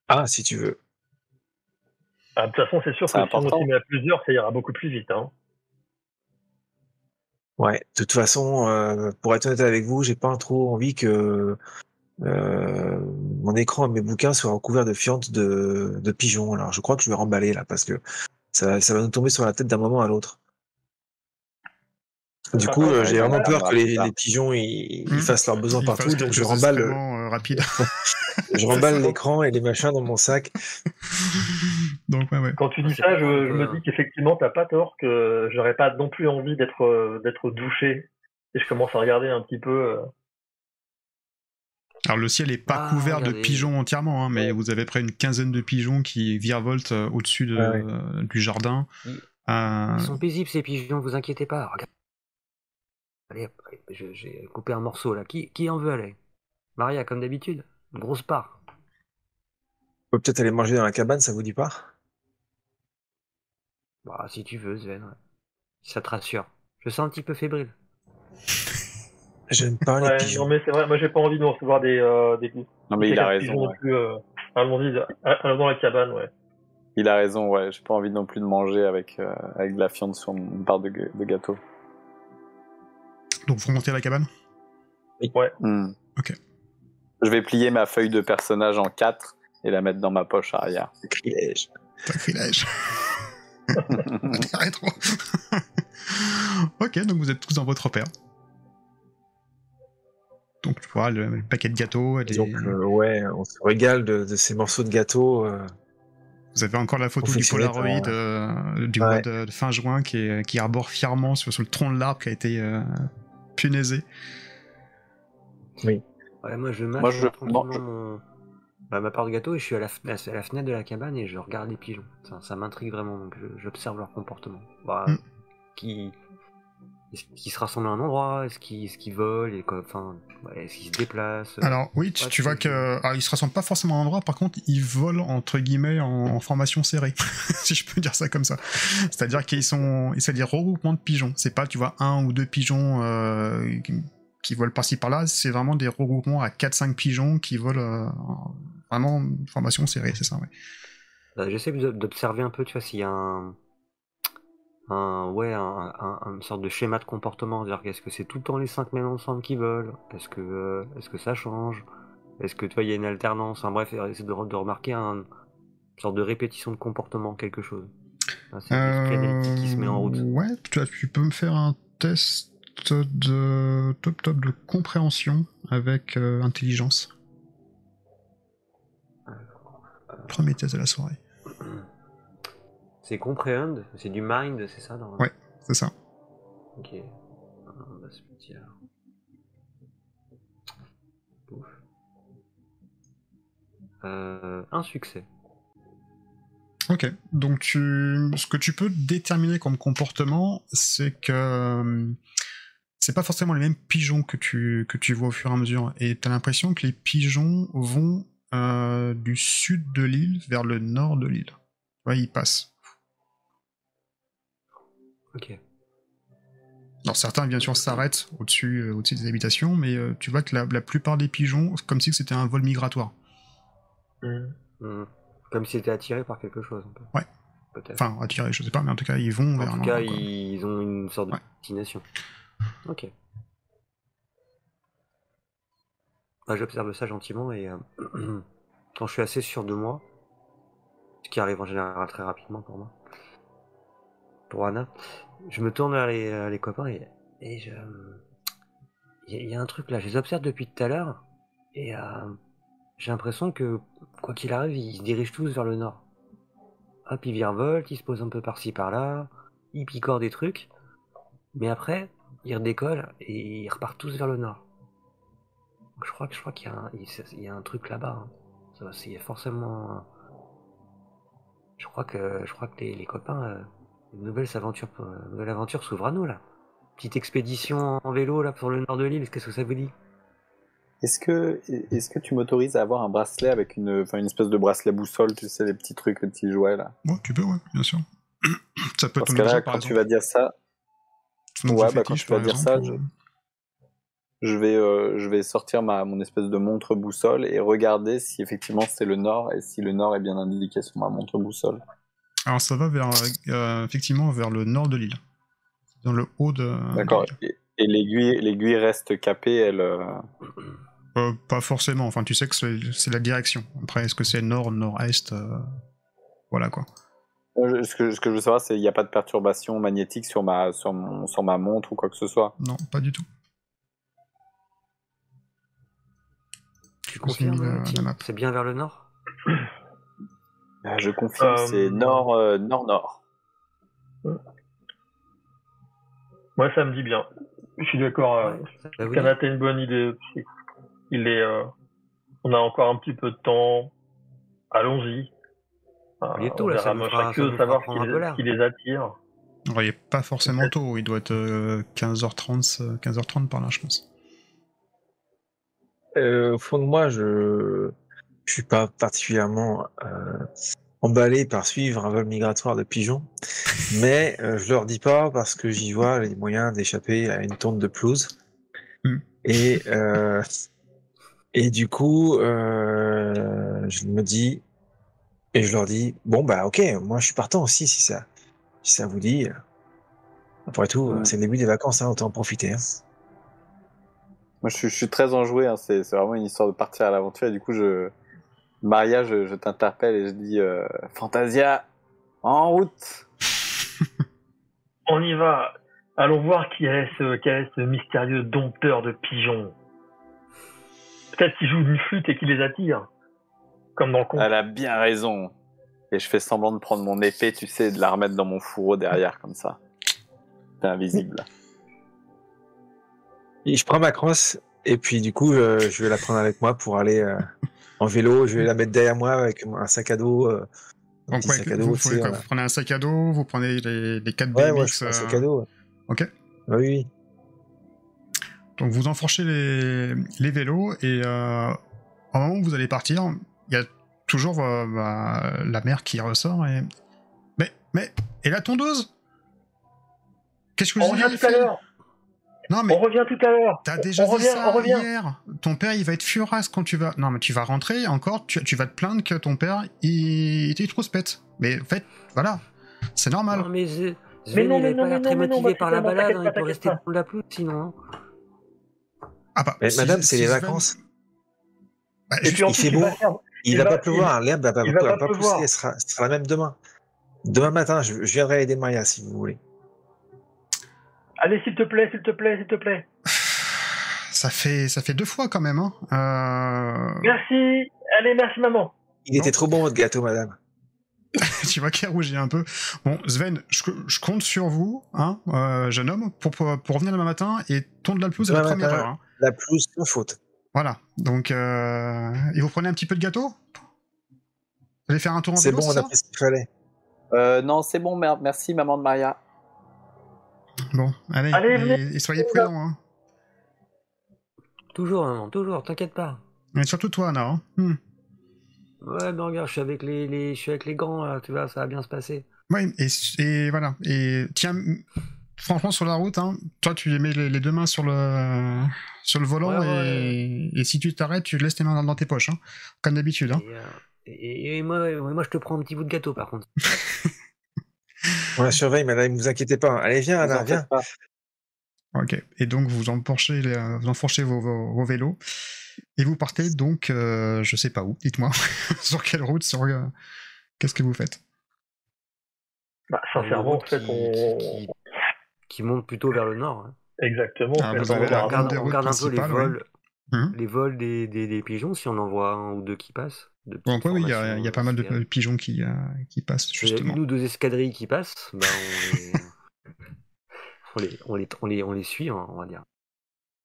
Ah, si tu veux. De toute façon, c'est sûr que si on s'y met à plusieurs, ça ira beaucoup plus vite. Hein. Ouais, de toute façon, pour être honnête avec vous, j'ai pas trop envie que mon écran et mes bouquins soient recouverts de fientes de pigeons. Alors, je crois que je vais remballer là, parce que ça va nous tomber sur la tête d'un moment à l'autre. Du coup, j'ai vraiment peur que les pigeons ils fassent leurs besoins partout, donc je remballe. Rapide. Je remballe l'écran et les machins dans mon sac. Donc ouais. Quand tu dis ça, je me dis qu'effectivement t'as pas tort, que j'aurais pas non plus envie d'être douché. Et je commence à regarder un petit peu. Alors le ciel est pas couvert de pigeons entièrement, hein, mais vous avez près une quinzaine de pigeons qui virevoltent au-dessus du jardin. Ils sont paisibles ces pigeons, vous inquiétez pas. Regarde. Allez, j'ai coupé un morceau là. Qui en veut aller? Maria, comme d'habitude, une grosse part. On peut peut-être aller manger dans la cabane, ça vous dit pas? Si tu veux, Sven. Ouais. Ça te rassure. Je sens un petit peu fébrile. J'aime pas les pigeons. Non mais c'est vrai, moi j'ai pas envie de recevoir des non mais il a raison. Non plus, allons-y dans la cabane, ouais. Il a raison, ouais. J'ai pas envie non plus de manger avec de la fiente sur une part de gâteau. Donc vous remontez à la cabane? Ouais. Ok. Je vais plier ma feuille de personnage en 4 et la mettre dans ma poche arrière. Sacrilège. Rétro. Ok, donc vous êtes tous dans votre repère. Donc tu vois le paquet de gâteaux. Donc on se régale de ces morceaux de gâteau. Vous avez encore la photo du Polaroid du mois de fin juin qui arbore fièrement sur le tronc de l'arbre qui a été punaisé. Oui. Ouais, moi je mâche tranquillement ma part de gâteau et je suis à la fenêtre de la cabane et je regarde les pigeons. Ça m'intrigue vraiment, donc j'observe leur comportement. Est-ce qu'ils se rassemblent à un endroit? Est-ce qu'ils volent? Est-ce qu'ils se déplacent? Alors oui, tu vois que ils se rassemblent pas forcément à un endroit, par contre ils volent entre guillemets en formation serrée, si je peux dire ça comme ça. C'est-à-dire c'est des regroupements de pigeons. C'est pas, tu vois, un ou deux pigeons qui volent par-ci par-là, c'est vraiment des regroupements à 4-5 pigeons qui volent vraiment en formation serrée, c'est ça, ouais. J'essaie d'observer un peu, tu vois, s'il y a une sorte de schéma de comportement. C'est-à-dire qu'est-ce que c'est tout le temps les 5 mêmes ensemble qui volent? Est-ce que ça change? Est-ce que, tu vois, il y a une alternance? Bref, essayer de remarquer une sorte de répétition de comportement, quelque chose. C'est l'esprit analytique qui se met en route. Ouais, tu peux me faire un test de de compréhension avec intelligence. Premier test de la soirée. C'est comprehend, c'est du mind, c'est ça Ouais, c'est ça. Ok. On va se dire. Ouf. Un succès. Ok, donc ce que tu peux déterminer comme comportement, c'est que c'est pas forcément les mêmes pigeons que tu vois au fur et à mesure, et t'as l'impression que les pigeons vont du sud de l'île vers le nord de l'île. Ouais, ils passent. Ok. Alors certains bien sûr s'arrêtent au-dessus des habitations, mais tu vois que la plupart des pigeons, comme si c'était un vol migratoire. Comme s'ils étaient attirés par quelque chose. Un peu. Ouais. Peut-être. Enfin, attirés, je sais pas, mais en tout cas, ils vont vers un endroit. En tout cas, ils ont une sorte de destination. Ok. J'observe ça gentiment et quand je suis assez sûr de moi, Ce qui arrive en général très rapidement pour moi. Pour Anna. Je me tourne vers les copains et je... Il y a un truc là, je les observe depuis tout à l'heure et j'ai l'impression que, quoi qu'il arrive, ils se dirigent tous vers le nord. Hop, ils virevoltent, ils se posent un peu par-ci par-là, ils picorent des trucs, mais après, ils redécollent et ils repartent tous vers le nord. Donc je crois qu'il y a un truc là-bas. Hein. C'est forcément. Je crois que les copains, une nouvelle aventure s'ouvre à nous là. Petite expédition en vélo là pour le nord de l'île, qu'est-ce que ça vous dit? Est-ce que tu m'autorises à avoir un bracelet avec une espèce de bracelet boussole, tu sais, les petits trucs, les petits jouets là? Ouais, tu peux, ouais, bien sûr. Ça peut être Parce que là, quand tu vas dire ça, quand tu vas dire ça, je vais sortir mon espèce de montre boussole et regarder si effectivement c'est le nord et si le nord est bien indiqué sur ma montre boussole. Alors ça va effectivement vers le nord de l'île. Dans le haut de... D'accord. Et l'aiguille reste capée, elle... pas forcément, enfin tu sais que c'est la direction. Après, est-ce que c'est nord, nord-est voilà quoi. Ce que je veux savoir, c'est qu'il n'y a pas de perturbation magnétique sur ma montre ou quoi que ce soit. Non, pas du tout. Tu confirmes, c'est bien vers le nord? Je confirme, c'est nord-nord. Moi, ça me dit bien. Je suis d'accord. Kanata a une bonne idée. On a encore un petit peu de temps. Allons-y. Il est tôt, là, ça nous fera savoir ce qui les attire. Alors, il n'est pas forcément tôt, il doit être 15h30 par là, je pense. Au fond de moi, je suis pas particulièrement emballé par suivre un vol migratoire de pigeons, mais je leur dis pas parce que j'y vois les moyens d'échapper à une tonte de pelouse. Et du coup, je me dis, et je leur dis, bon bah ok, moi je suis partant aussi si ça vous dit. Après tout, c'est le début des vacances, hein, autant en profiter. Hein. Moi je suis très enjoué, hein, c'est vraiment une histoire de partir à l'aventure et du coup Maria, je t'interpelle et je dis Fantasia, en route. On y va. Allons voir qui est ce mystérieux dompteur de pigeons. Peut-être qu'il joue d'une flûte et qu'il les attire. Comme dans le conte. Elle a bien raison. Et je fais semblant de prendre mon épée, tu sais, et de la remettre dans mon fourreau derrière, comme ça. C'est invisible. Et je prends ma crosse, et puis du coup, je vais la prendre avec moi pour aller en vélo. Je vais la mettre derrière moi avec un sac à dos. Donc, sac à dos, vous prenez un sac à dos, vous prenez les 4 BMX. Ouais, je prends un sac à dos. Ouais. Ok. Oui. Donc, vous enfourchez les vélos, et au moment où vous allez partir, il y a toujours la mère qui ressort et... Mais, et la tondeuse? Qu'est-ce que vous avez fait? Tout à l'heure. Non, mais on revient tout à l'heure. T'as déjà dit ça hier. Ton père, il va être furax quand tu vas... Non, mais tu vas rentrer, encore, tu vas te plaindre que ton père, il était trop spète. Mais en fait, voilà, c'est normal. Non, mais Sven, il n'avait pas l'air très motivé par la balade, il peut rester dans la pluie, sinon. Ah bah, mais madame, c'est les vacances. Bah, et puis, il fait beau, il va pas pleuvoir, l'herbe va pas pousser, elle sera la même demain. Demain matin, je viendrai aider Maria, si vous voulez. Allez, s'il te plaît. Ça fait 2 fois quand même, hein. Merci. Allez, merci maman. Il était trop bon votre gâteau, madame. Tu vois qu'elle rougit un peu. Bon, Sven, je compte sur vous, hein, jeune homme, pour revenir demain matin et tondre la pelouse à la première heure. Hein. La pelouse, sans faute. Voilà. Donc, et vous prenez un petit peu de gâteau? Vous allez faire un tour en vélo, c'est bon, on a pris ce qu'il fallait. Non, c'est bon, merci maman de Maria. Bon, allez et soyez prudents. Hein. Toujours, maman, toujours, t'inquiète pas. Et surtout toi, Anna. Hein. Ouais, mais regarde, je suis avec les grands, là, tu vois, ça va bien se passer. Ouais, et voilà. Et tiens, franchement, sur la route, hein, toi, tu mets les 2 mains sur le volant, ouais. Et si tu t'arrêtes, tu laisses tes mains dans tes poches, hein, comme d'habitude. Hein. Et moi, je te prends un petit bout de gâteau, par contre. On la surveille, madame, ne vous inquiétez pas. Allez, viens, Anna, viens. Ok, et donc vous enfourchez vos vélos, et vous partez donc, je sais pas où, dites-moi, sur quelle route, Qu'est-ce que vous faites? Bah, sincèrement, en fait, qui monte plutôt vers le nord. Hein. Exactement. Ah, en fait, vous avez la On grande regarde, des on routes regarde un peu les principales, oui. vols, Mhm. les vols des pigeons, si on en voit un ou deux qui passent. De petites Donc oui, il y formations a pas mal de sphériques. pigeons qui passent, S'il y a justement. une ou deux escadrilles qui passent, bah on les suit, hein, on va dire.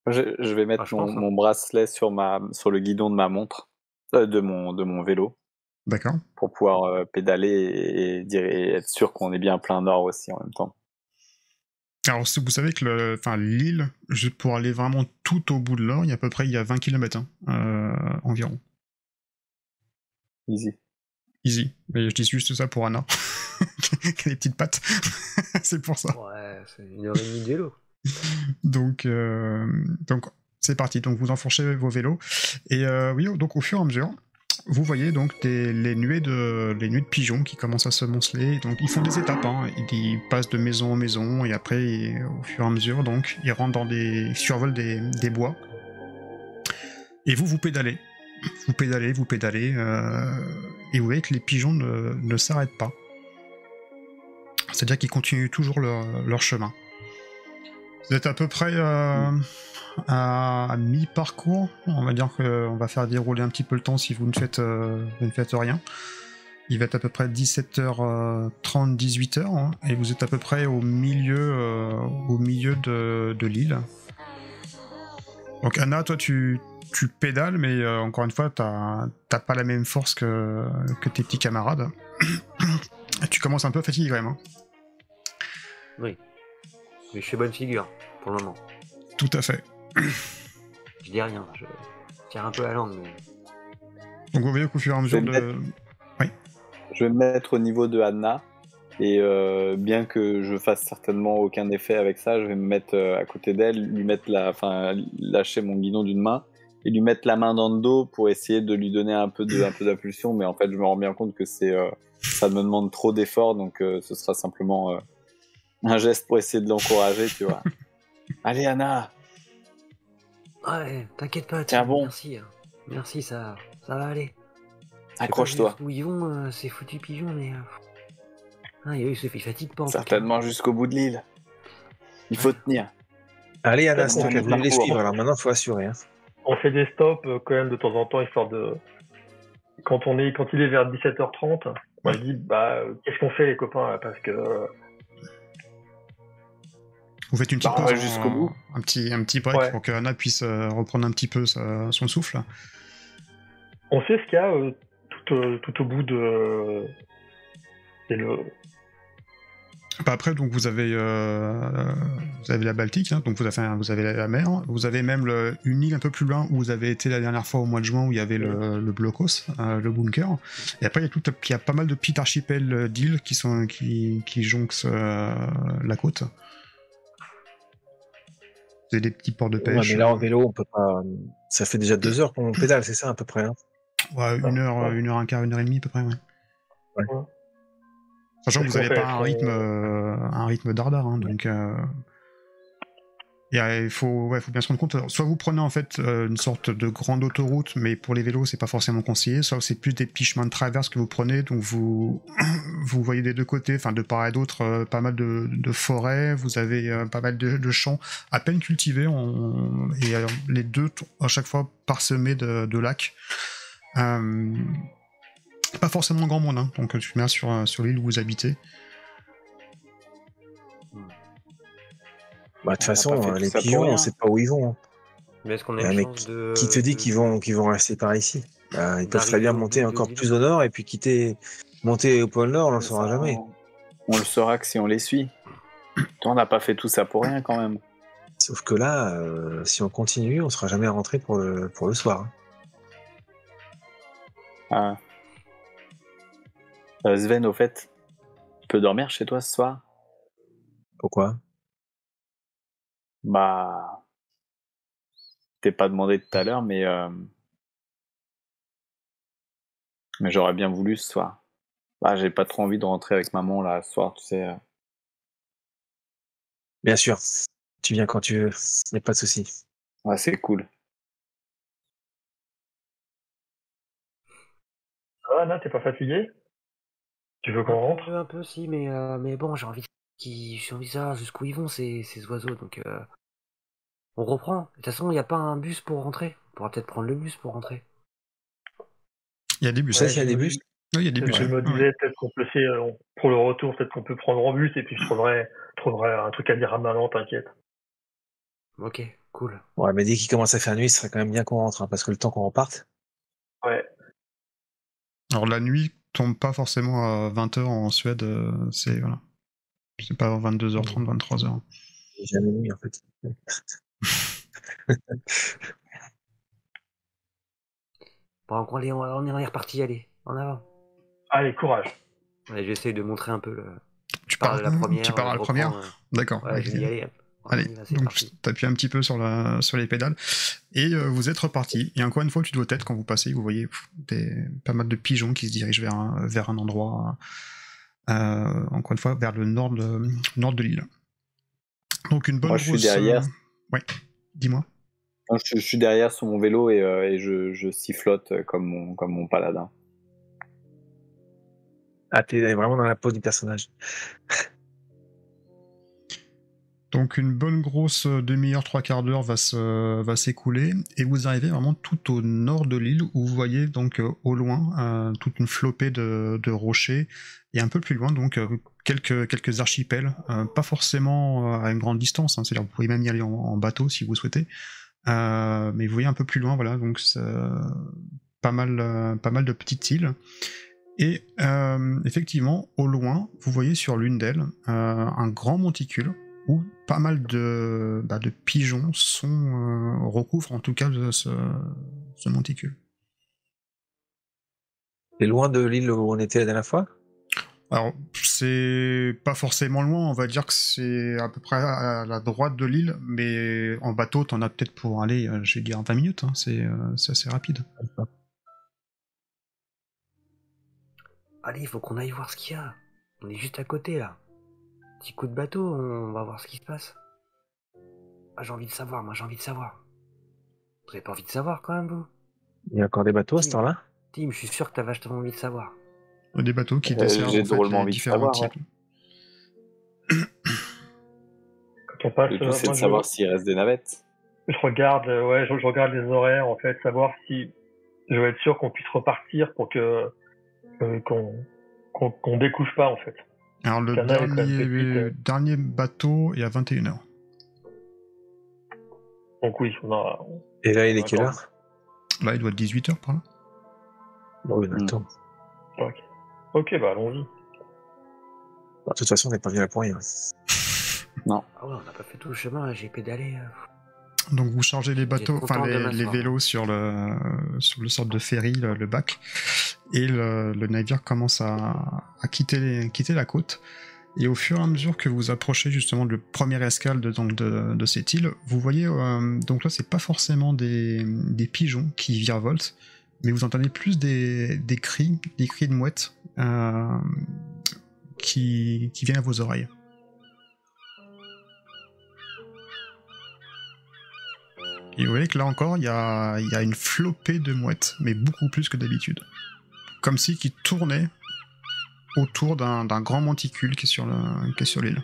Je vais mettre Ah, je pense, hein. mon bracelet sur le guidon de ma montre, de mon vélo, D'accord. pour pouvoir pédaler et être sûr qu'on est bien plein nord aussi en même temps. Alors, vous savez que l'île, juste pour aller vraiment tout au bout de l'or, il y a à peu près 20 km environ. Easy. Easy. Mais je dis juste ça pour Anna. Qui a des petites pattes. C'est pour ça. Ouais, c'est 1h30 de vélo. Donc c'est parti. Donc vous enfourchez vos vélos. Et oui, donc au fur et à mesure, vous voyez donc les nuées de pigeons qui commencent à se monceler. Donc ils font des étapes, hein. Ils passent de maison en maison et après, au fur et à mesure, donc ils rentrent ils survolent des bois. Et vous pédalez. Vous pédalez, et vous voyez que les pigeons ne s'arrêtent pas. C'est-à-dire qu'ils continuent toujours leur chemin. Vous êtes à peu près à mi-parcours. On va dire qu'on va faire dérouler un petit peu le temps si vous ne faites rien. Il va être à peu près 17h30, 18h, hein, et vous êtes à peu près au milieu de l'île. Donc Anna, toi tu pédales, mais encore une fois, t'as pas la même force que tes petits camarades. Tu commences un peu fatigué quand même. Hein. Oui. Mais je fais bonne figure, pour le moment. Tout à fait. Je dis rien, je tire un peu la langue, mais... Donc vous voyez qu'au fur et à mesure Je vais me mettre au niveau de Anna, et bien que je fasse certainement aucun effet avec ça, je vais me mettre à côté d'elle, lâcher mon guidon d'une main, et lui mettre la main dans le dos pour essayer de lui donner un peu d'impulsion, mais en fait je me rends bien compte que ça me demande trop d'efforts, donc ce sera simplement un geste pour essayer de l'encourager, tu vois. Allez Anna! Ouais, t'inquiète pas, Tiens bon. Merci. Merci, ça va aller. Accroche-toi. Où ils vont, ces foutus pigeons, mais... ils se fatiguent pas, en Certainement jusqu'au bout de l'île. Il faut tenir. Allez, Anna, Tellement c'est toi qui as voulu les parcours. suivre, alors maintenant, il faut assurer. Hein. On fait des stops quand même de temps en temps, histoire de... Quand il est vers 17h30, moi je dis, qu'est-ce qu'on fait les copains là, parce que... Vous faites une petite pause jusqu'au bout. Un petit break pour que Anna puisse reprendre un petit peu son souffle. On sait ce qu'il y a tout au bout de... C'est le... Après, donc vous avez la Baltique, hein, donc vous avez la mer, vous avez même une île un peu plus loin où vous avez été la dernière fois au mois de juin où il y avait le blocos, le bunker. Et après il y a pas mal de petits archipels d'îles qui jonquent la côte. C'est des petits ports de pêche. Ouais, mais là en vélo, on peut pas. Ça fait déjà 2 heures qu'on pédale, c'est ça à peu près. Hein. Ouais, 1 heure, 1h15, 1h30 à peu près, ouais. Ouais. Sachant que vous n'avez pas un rythme dardard, hein, donc il faut bien se rendre compte. Soit vous prenez en fait une sorte de grande autoroute, mais pour les vélos c'est pas forcément conseillé. Soit c'est plus des petits chemins de traverse que vous prenez, donc vous voyez des deux côtés, enfin de part et d'autre, pas mal de forêts. Vous avez pas mal de champs à peine cultivés, et les deux à chaque fois parsemés de lacs. Pas forcément grand monde, hein, donc tu mets sur l'île où vous habitez. De toute façon, les pigeons, on sait pas où ils vont. Hein. Mais est-ce qu'on a une chance de... Qui te dit qu'ils vont rester par ici? Ils peuvent très bien monter encore plus au nord et puis monter au pôle nord, on ne le saura jamais. On le saura que si on les suit. On n'a pas fait tout ça pour rien quand même. Sauf que là, si on continue, on ne sera jamais rentré pour le soir. Ah. Sven, au fait, tu peux dormir chez toi ce soir? Pourquoi? T'es pas demandé tout à l'heure, mais j'aurais bien voulu ce soir. J'ai pas trop envie de rentrer avec maman là ce soir, tu sais. Bien sûr, tu viens quand tu veux, y a pas de souci. Ouais, c'est cool. Ah, Anna, t'es pas fatigué? Tu veux qu'on rentre? Un peu, si, mais bon, j'ai envie de savoir jusqu'où ils vont, ces oiseaux, donc on reprend. De toute façon, il n'y a pas un bus pour rentrer. On pourra peut-être prendre le bus pour rentrer. Il y a des Tu bus. sais s'il y a des bus? Oui, il y a des C'est bus. ce que je me ouais. disais, peut-être qu'on peut essayer, pour le retour, peut-être qu'on peut prendre en bus et puis je trouverai un truc à dire à maman, t'inquiète. Ok, cool. Ouais, mais dès qu'il commence à faire nuit, ce serait quand même bien qu'on rentre, hein, parce que le temps qu'on reparte. Ouais. Alors la nuit tombe pas forcément à 20h en Suède, c'est voilà. C'est pas 22h30, 23h. J'ai jamais nuit, en fait. Bon, on est reparti, allez, en avant. Allez, courage. Ouais, j'essaye de montrer un peu le. Tu pars à la première. Tu pars à la je reprends, première. D'accord. Ouais, je ok. vais y aller. Allez, On y va, c'est donc parti. t'appuies un petit peu sur les pédales et vous êtes reparti. Et encore une fois, tu dois tête quand vous passez, vous voyez pas mal de pigeons qui se dirigent vers un endroit, encore une fois, vers le nord de l'île. Donc une bonne Moi, grosse... je suis derrière. Ouais, dis-moi. Je suis derrière sur mon vélo et je sifflote comme mon paladin. Ah, t'es vraiment dans la peau du personnage. Donc une bonne grosse demi-heure, 3/4 d'heure va s'écouler et vous arrivez vraiment tout au nord de l'île où vous voyez donc au loin toute une flopée de rochers et un peu plus loin donc quelques archipels, pas forcément à une grande distance, hein, c'est-à-dire vous pouvez même y aller en bateau si vous souhaitez, mais vous voyez un peu plus loin, voilà, donc pas mal de petites îles. Et effectivement, au loin, vous voyez sur l'une d'elles un grand monticule où pas mal de pigeons recouvrent en tout cas ce monticule. T'es loin de l'île où on était la dernière fois? Alors, c'est pas forcément loin, on va dire que c'est à peu près à la droite de l'île, mais en bateau, t'en as peut-être pour aller, je vais dire 20 minutes, hein, c'est assez rapide. Allez, il faut qu'on aille voir ce qu'il y a. On est juste à côté, là. Petit coup de bateau, on va voir ce qui se passe. Ah, j'ai envie de savoir, moi, j'ai envie de savoir. Vous avez pas envie de savoir, quand même, vous? Il y a encore des bateaux à ce temps-là? Tim, je suis sûr que t'as vachement envie de savoir. Des bateaux qui desservent j'ai en fait drôlement les envie de différents savoir, types. Quand on passe, Le tout, c'est de moi, savoir s'il reste des navettes. je regarde, je regarde les horaires, en fait, savoir si je veux être sûr qu'on puisse repartir pour qu'on découche pas, en fait. Alors le Cana est quand même petite, dernier bateau est à 21h. Donc oui, on a... Et là, il est D'accord. quelle heure? Là, il doit être 18h par là. Bon, oui, attends. Ok, bah allons-y. De toute façon, on n'est pas venu là pour rien. Ah ouais, on n'a pas fait tout le chemin, j'ai pédalé. Donc vous chargez les bateaux, content enfin de les m'asseoir. vélos sur le sorte de ferry, le bac, et le navire commence à quitter la côte. Et au fur et à mesure que vous approchez justement de première escale de cette île, vous voyez, donc là c'est pas forcément des pigeons qui virevoltent, mais vous entendez plus des cris de mouettes qui viennent à vos oreilles. Et vous voyez que là encore, il y a une flopée de mouettes, mais beaucoup plus que d'habitude. Comme si qui tournaient autour d'un grand monticule qui est sur l'île.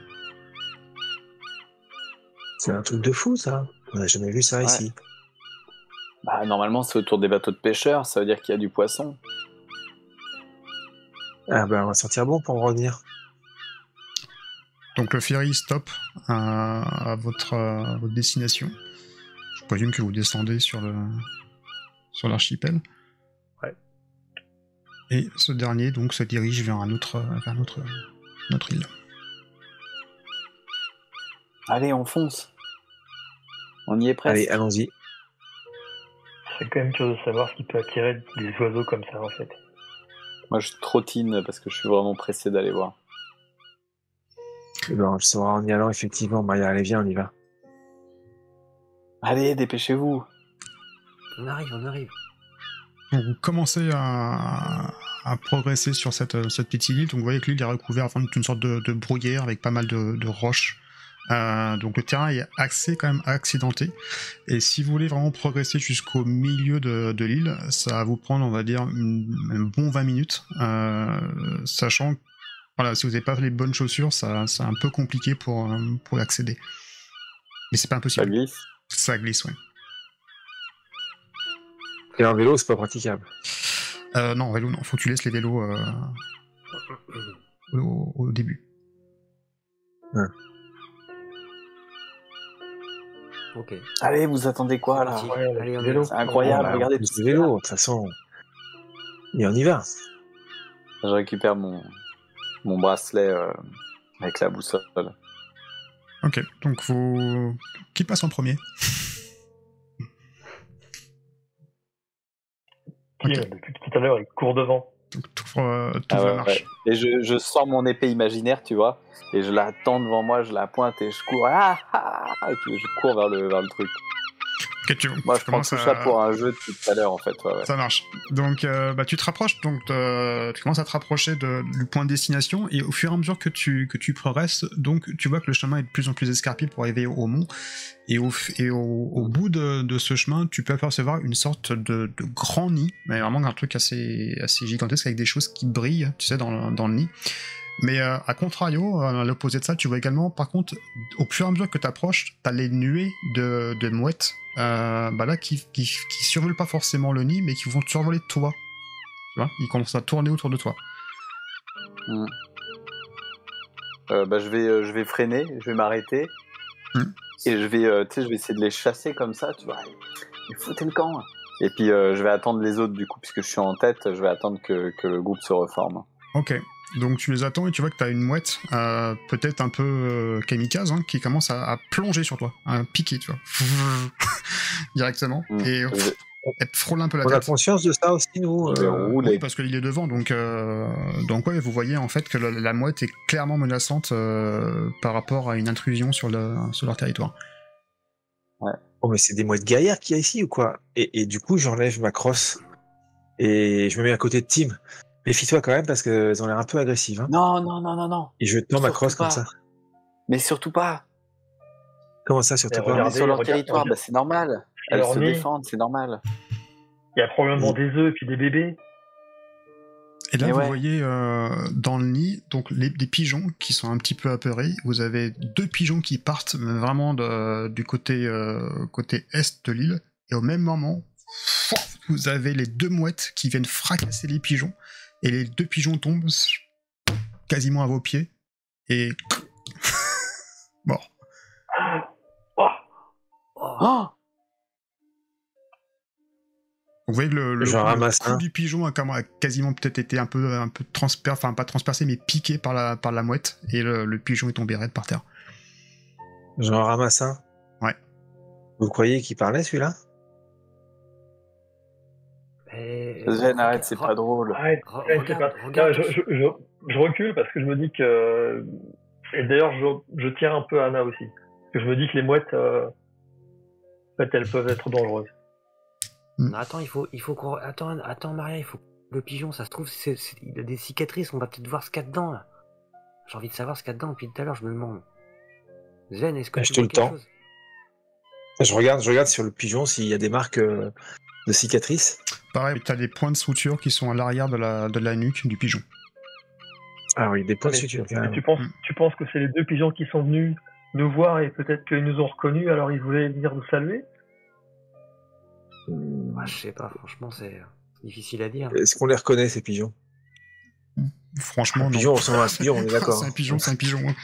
C'est un truc de fou, ça. On n'a jamais vu ça Ouais. ici. Bah, normalement, c'est autour des bateaux de pêcheurs, ça veut dire qu'il y a du poisson. Ah ben, on va sortir bon pour en revenir. Donc le ferry stop à votre destination. Je présume que vous descendez sur l'archipel. Ouais. Et ce dernier donc se dirige vers notre île. Allez, on fonce. On y est presque. Allez, allons-y. C'est quand même curieux de savoir ce qui peut attirer des oiseaux comme ça, en fait. Moi, je trottine parce que je suis vraiment pressé d'aller voir. Eh ben, on le saura en y allant, effectivement. Bah, allez, viens, on y va. Allez, dépêchez-vous. On arrive. Donc vous commencez à progresser sur cette petite île. Donc vous voyez que l'île est recouverte d'une sorte de bruyère avec pas mal de roches. Donc le terrain est quand même accidenté. Et si vous voulez vraiment progresser jusqu'au milieu de l'île, ça va vous prendre, on va dire, un bon 20 minutes. Sachant Voilà, si vous n'avez pas les bonnes chaussures, c'est un peu compliqué pour y accéder. Mais c'est pas Ça impossible. glisse. Ça glisse, ouais. Et en vélo, c'est pas praticable. Non, en vélo, non. Faut que tu laisses les vélos au début. Ok. Allez, vous attendez quoi là? Parti. Ouais, Allez, on y vélo. va. C'est incroyable, Bah, regardez on tout pousse ça. le vélo, de toute façon. Et on y va. Je récupère mon bracelet avec la boussole. Ok, donc vous... Qui passe en premier? Qui, Ok. depuis tout à l'heure, il court devant. Donc t'ouvres Ah la ouais, marche. ouais. Et je sors mon épée imaginaire, tu vois, et je la tends devant moi, je la pointe et je cours. Et puis je cours vers le truc. Ok, tu Moi, je prends commences tout ça pour un jeu depuis tout à l'heure, en fait. Ouais. Ça marche. Donc, tu te rapproches, donc tu commences à te rapprocher du point de destination, et au fur et à mesure que tu progresses, donc tu vois que le chemin est de plus en plus escarpé pour arriver au mont, et au bout de ce chemin, tu peux apercevoir une sorte de grand nid, mais vraiment un truc assez gigantesque avec des choses qui brillent, tu sais, dans le nid. Mais à contrario, à l'opposé de ça, tu vois également, par contre, au fur et à mesure que tu approches, tu as les nuées de mouettes là, qui survolent pas forcément le nid, mais qui vont survoler toi. Tu vois, ils commencent à tourner autour de toi. Je vais freiner, je vais m'arrêter, et je vais essayer de les chasser comme ça, tu vois. Il foutez le camp. Et puis je vais attendre les autres, du coup, puisque je suis en tête, je vais attendre que le groupe se reforme. Ok, donc tu les attends et tu vois que tu as une mouette, peut-être un peu kamikaze, hein, qui commence à plonger sur toi, à piquer, tu vois, directement, et elle te frôle un peu la On tête. a conscience de ça aussi, nous. Je vais rouler. Oui, parce qu'il est devant, donc ouais, vous voyez en fait que la mouette est clairement menaçante par rapport à une intrusion sur leur territoire. Oh, mais c'est des mouettes guerrières qu'il y a ici ou quoi? Et du coup, j'enlève ma crosse et je me mets à côté de Tim. Méfie-toi quand même parce qu'elles ont l'air un peu agressives. Hein. Non. Et je tends ma Surtout crosse comme pas. ça. Mais surtout pas. Comment ça, surtout Et pas? On est regardez, sur leur regarde- territoire, regarde. c'est normal. Elles leur se nid. défendent, c'est normal. Il y a probablement des œufs et puis des bébés. Et là, Mais vous ouais. voyez dans le nid donc des pigeons qui sont un petit peu apeurés. Vous avez 2 pigeons qui partent vraiment du côté est de l'île. Et au même moment, vous avez les 2 mouettes qui viennent fracasser les pigeons. Et les 2 pigeons tombent quasiment à vos pieds. Et... mort. Oh, Oh Vous voyez que le ramasse cou un. du pigeon a quasiment peut-être été un peu transpercé, enfin pas transpercé, mais piqué par la mouette. Et le pigeon est tombé raide par terre. J'en ramasse un. Ouais. Vous croyez qu'il parlait celui-là? Zen, arrête, c'est pas drôle. arrête, c'est Regarde, pas... regarde. Non, je recule parce que je me dis que... Et d'ailleurs, je tiens un peu Anna aussi. Parce que je me dis que les mouettes, en fait, elles peuvent être dangereuses. Non, attends, il faut qu'on... Attends, Maria, il faut... Le pigeon, ça se trouve, il a des cicatrices, on va peut-être voir ce qu'il y a dedans, là. J'ai envie de savoir ce qu'il y a dedans, depuis tout à l'heure, je me demande. Zen, est-ce que Je tu te vois le quelque tends. chose? Je regarde sur le pigeon s'il y a des marques de cicatrices. Pareil, t'as des points de suture qui sont à l'arrière de la nuque du pigeon. Ah oui, des points de Mais- suture. mais tu penses que c'est les 2 pigeons qui sont venus nous voir et peut-être qu'ils nous ont reconnus, alors ils voulaient venir nous saluer? Ah, je sais pas, franchement, c'est difficile à dire. Est-ce qu'on les reconnaît, ces pigeons? Franchement, Un non. pigeon ressemble à un pigeon, on est d'accord. C'est un pigeon, c'est un pigeon. Hein.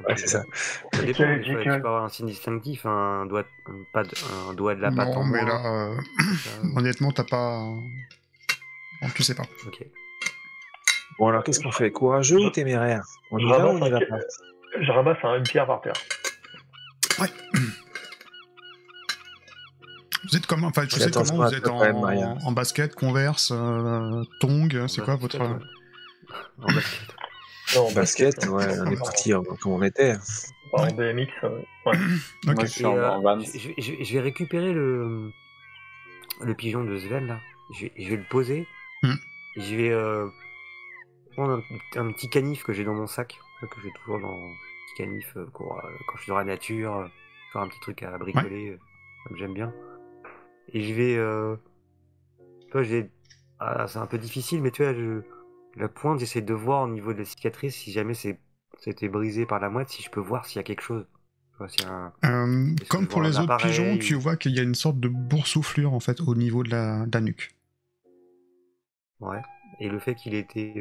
Ouais, c'est ça. Ça dépend, Quel- des fois, tu peux avoir un signe distinctif, un doigt de la patte Non, en mais moins. là, Ça, honnêtement, t'as pas... Bon, tu sais pas. ok. Bon, alors qu'est-ce qu'on fait? Courageux ou téméraire? On y Je va ou ramasse on y va un- pas? Je ramasse une pierre par terre. Vous êtes comment? Enfin, tu Fais sais comment attention à vous êtes toi quand même, Maria. en basket, Converse, Tongs, c'est quoi votre... Ouais. En basket. Non, en Basket, ouais, on est parti comme on était. En BMX, ouais. Ok. Moi, je suis Et, en Vans. je vais récupérer le pigeon de Sven, là. Je vais le poser. Et je vais prendre un petit canif que j'ai dans mon sac, que j'ai toujours dans un petit canif quand je suis dans la nature, faire un petit truc à bricoler, comme j'aime bien. Et je vais... tu vois, c'est un peu difficile, mais tu vois, la pointe, j'essaie de voir au niveau de la cicatrice si jamais c'était brisé par la mouette, si je peux voir s'il y a quelque chose. Tu vois, s'il y a est-ce que Comme je pour vois un les autres pigeons, appareil tu ou... vois qu'il y a une sorte de boursouflure en fait au niveau de la nuque. Ouais. Et le fait qu'il ait été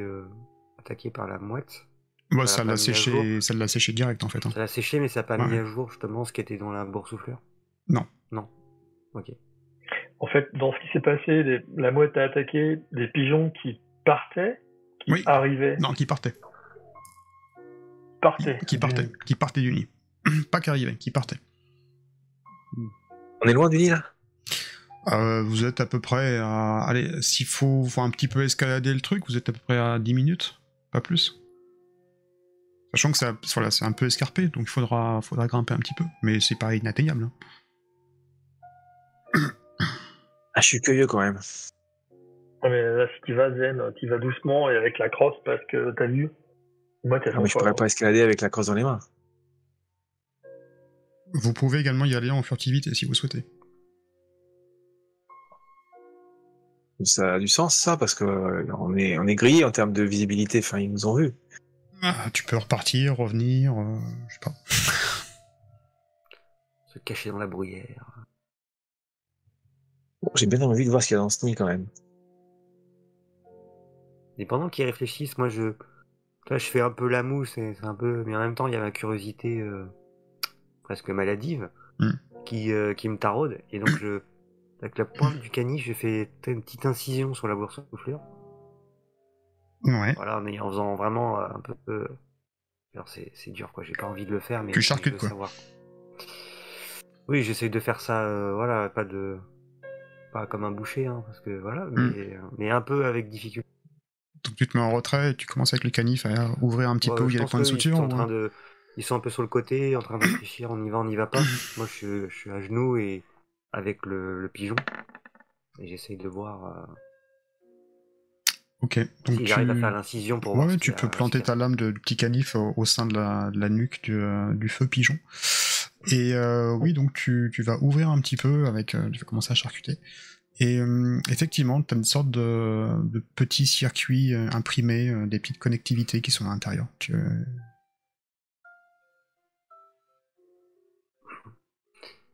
attaqué par la mouette, Bah, ça l'a pas mis à jour. ça l'a séché direct en fait. Hein. Ça l'a séché, mais ça n'a pas mis Ouais. à jour justement ce qui était dans la boursouflure. Non. Non. Ok. En fait, dans ce qui s'est passé, la mouette a attaqué des pigeons qui partaient, qui Oui. arrivaient, Non, qui partait. Qui partait du nid. Pas qui arrivait, qui partait. On est loin du nid là? Vous êtes à peu près à... Allez, s'il faut un petit peu escalader le truc, vous êtes à peu près à 10 minutes, pas plus. Sachant que c'est un peu escarpé, donc il faudra grimper un petit peu. Mais c'est pas inatteignable. Hein. Ah, je suis curieux quand même. Non, mais là, si tu vas zen, tu vas doucement et avec la crosse parce que t'as vu. Moi, t'as Ah, mais je pourrais pas escalader avec la crosse dans les mains. Vous pouvez également y aller en furtivité si vous souhaitez. Ça a du sens ça, parce que on est grillé en termes de visibilité, enfin ils nous ont vus. Ah, tu peux repartir, revenir, je sais pas. Se cacher dans la bruyère. Bon, j'ai bien envie de voir ce qu'il y a dans ce nid quand même. Et pendant qu'ils réfléchissent, moi là, je fais un peu la moue, c'est un peu, mais en même temps il y a ma curiosité presque maladive qui me taraude, et donc avec la pointe du canif, je fais une petite incision sur la boursouflure. Ouais. Voilà, en faisant vraiment un peu. Alors c'est dur quoi, j'ai pas envie de le faire, mais Tu je charcutes veux quoi. savoir. Oui, j'essaie de faire ça, voilà, pas comme un boucher, hein, parce que voilà, mais un peu avec difficulté. Donc tu te mets en retrait et tu commences avec le canif à ouvrir un petit peu où il y a les points de suture. Ils sont un peu sur le côté, en train de réfléchir, on y va pas. Moi je suis à genoux et avec le pigeon. Et j'essaye de voir Ok. Donc si j'arrive à faire l'incision pour voir. Ouais, tu peux planter ta lame de petit canif au sein de la nuque du feu pigeon. Et oui, donc tu vas ouvrir un petit peu avec, tu vas commencer à charcuter. Et effectivement, tu as une sorte de petits circuits imprimés, des petites connectivités qui sont à l'intérieur.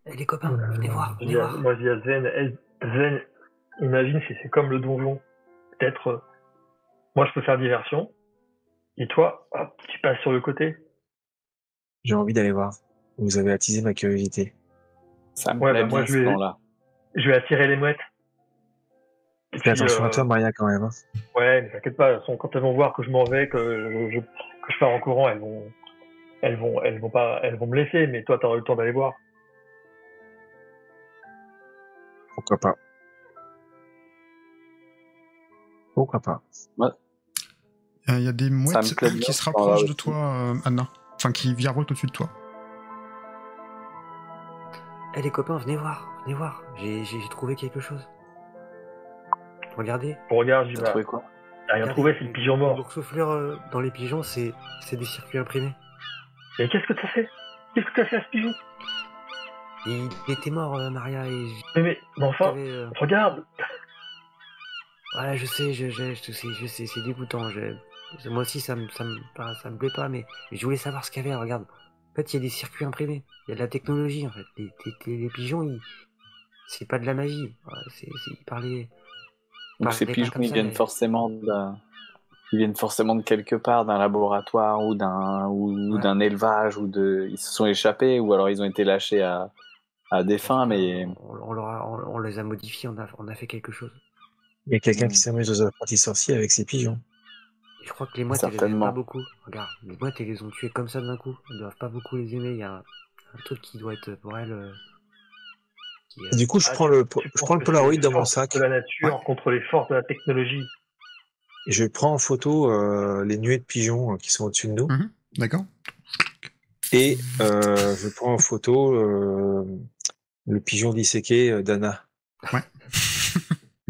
Les copains, venez voir. Moi, je dis à Zen, imagine si c'est comme le donjon. Peut-être, moi, je peux faire diversion. Et toi, hop, tu passes sur le côté. J'ai envie d'aller voir. Vous avez attisé ma curiosité. Ça me plaît bien ce plan-là. Je vais attirer les mouettes. Fais attention à toi, Maria, quand même. Hein. Ouais, mais t'inquiète pas. Quand elles vont voir que je m'en vais, que je pars en courant, elles vont me laisser. Mais toi, t'auras eu le temps d'aller voir. Pourquoi pas? Pourquoi pas? Ouais. Il y a des mouettes qui se rapprochent de toi, Anna. Enfin, qui virevoltent au-dessus de toi. Les copains, venez voir. J'ai trouvé quelque chose. Regardez. Regarde, t'as trouvé quoi? T'as rien trouvé, c'est le pigeon mort. La boursouflure dans les pigeons, c'est des circuits imprimés. Et qu'est-ce que t'as fait? Qu'est-ce que t'as fait à ce pigeon? Il était mort, Maria. Mais enfin, regarde. Ouais, je sais, c'est dégoûtant. Moi aussi, ça me plaît pas, mais je voulais savoir ce qu'il y avait. Regarde, en fait, il y a des circuits imprimés. Il y a de la technologie, en fait. Les pigeons, c'est pas de la magie. Ils parlaient. Donc ces pigeons, ils viennent forcément de quelque part, d'un laboratoire ou d'un élevage, ils se sont échappés, ou alors ils ont été lâchés à des fins, mais on les a modifiés, on a fait quelque chose. Il y a quelqu'un qui s'amuse aux apprentis sorciers avec ses pigeons. Et je crois que les mouettes, elles les aiment pas beaucoup. Regarde, les mouettes, elles les ont tuées comme ça d'un coup. Elles doivent pas beaucoup les aimer. Il y a un truc qui doit être pour elles. Du coup, je prends le Polaroid dans mon sac. De la nature contre les forces de la technologie. Et je prends en photo les nuées de pigeons qui sont au-dessus de nous. D'accord. Et je prends en photo le pigeon disséqué d'Anna. Ouais.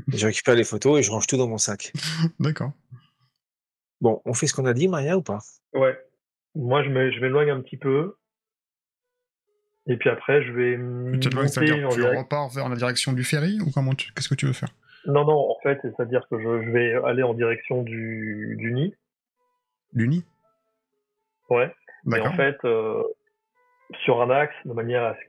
Je récupère les photos et je range tout dans mon sac. D'accord. Bon, on fait ce qu'on a dit, Maria, ou pas? Ouais. Moi, je m'éloigne un petit peu. Et puis après, je vais monter C'est-à-dire en tu direct. repars vers la direction du ferry ou qu'est-ce que tu veux faire? Non, en fait, c'est-à-dire que je vais aller en direction du nid. Du nid? Ouais. Et D'accord. en fait, sur un axe, de manière à ce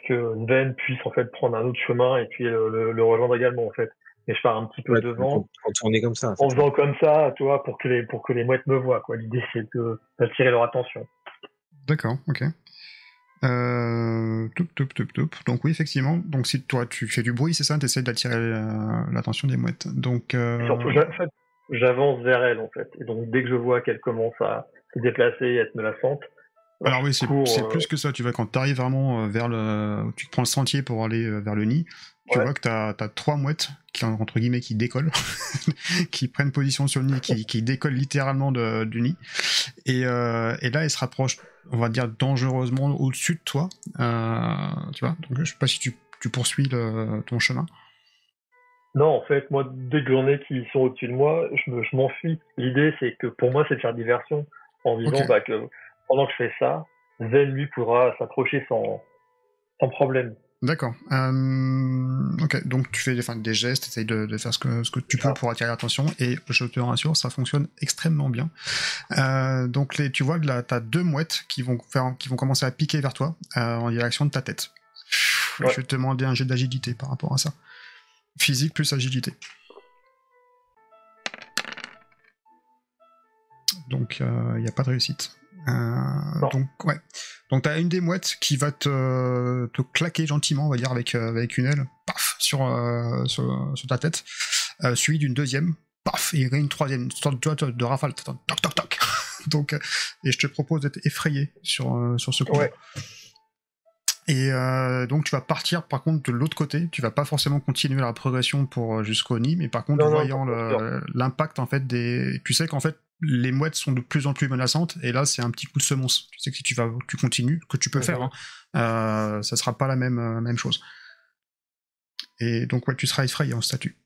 que Sven puisse en fait prendre un autre chemin et puis le rejoindre également en fait. Et je pars un petit peu devant. Quand on est comme ça. En faisant comme ça, tu vois, pour que les mouettes me voient, quoi. L'idée, c'est d'attirer leur attention. D'accord, ok. Donc oui, effectivement. Donc si toi tu fais du bruit, c'est ça, t'essaies d'attirer l'attention des mouettes. Donc Surtout, en fait, j'avance vers elles, en fait. Et donc, dès que je vois qu'elles commencent à se déplacer et être menaçantes, alors oui, c'est plus que ça. Tu vois, quand tu arrives vraiment vers tu prends le sentier pour aller vers le nid, tu vois que t'as 3 mouettes qui, entre guillemets, qui décollent, qui prennent position sur le nid, qui décollent littéralement du nid. Et là, elles se rapprochent, on va dire, dangereusement au-dessus de toi. Tu vois, donc je sais pas si tu poursuis ton chemin. Non, en fait, moi, dès que j'en ai qui sont au-dessus de moi, je m'enfuis. L'idée, c'est que pour moi, c'est de faire diversion en disant que pendant que je fais ça, Zen, lui, pourra s'approcher sans problème. D'accord. Ok, donc tu fais des gestes, essayes de faire ce que tu peux pour attirer l'attention, et je te rassure, ça fonctionne extrêmement bien. Donc tu vois que t'as 2 mouettes qui vont commencer à piquer vers toi en direction de ta tête. Je vais te demander un jet d'agilité par rapport à ça. Physique plus agilité. Donc il n'y a pas de réussite. Donc t'as une des mouettes qui va te claquer gentiment, on va dire, avec une aile, paf, sur ta tête, suivi d'une deuxième, paf, et une troisième, une sorte de rafale, toc toc toc. Donc, et je te propose d'être effrayé sur ce coup. Ouais. Et donc tu vas partir par contre de l'autre côté, tu vas pas forcément continuer la progression pour jusqu'au nid, mais par contre voyant l'impact en fait tu sais qu'en fait les mouettes sont de plus en plus menaçantes, et là c'est un petit coup de semonce. Tu sais que si tu continues, que tu peux faire, ça sera pas la même chose. Et donc tu seras effrayé en statut.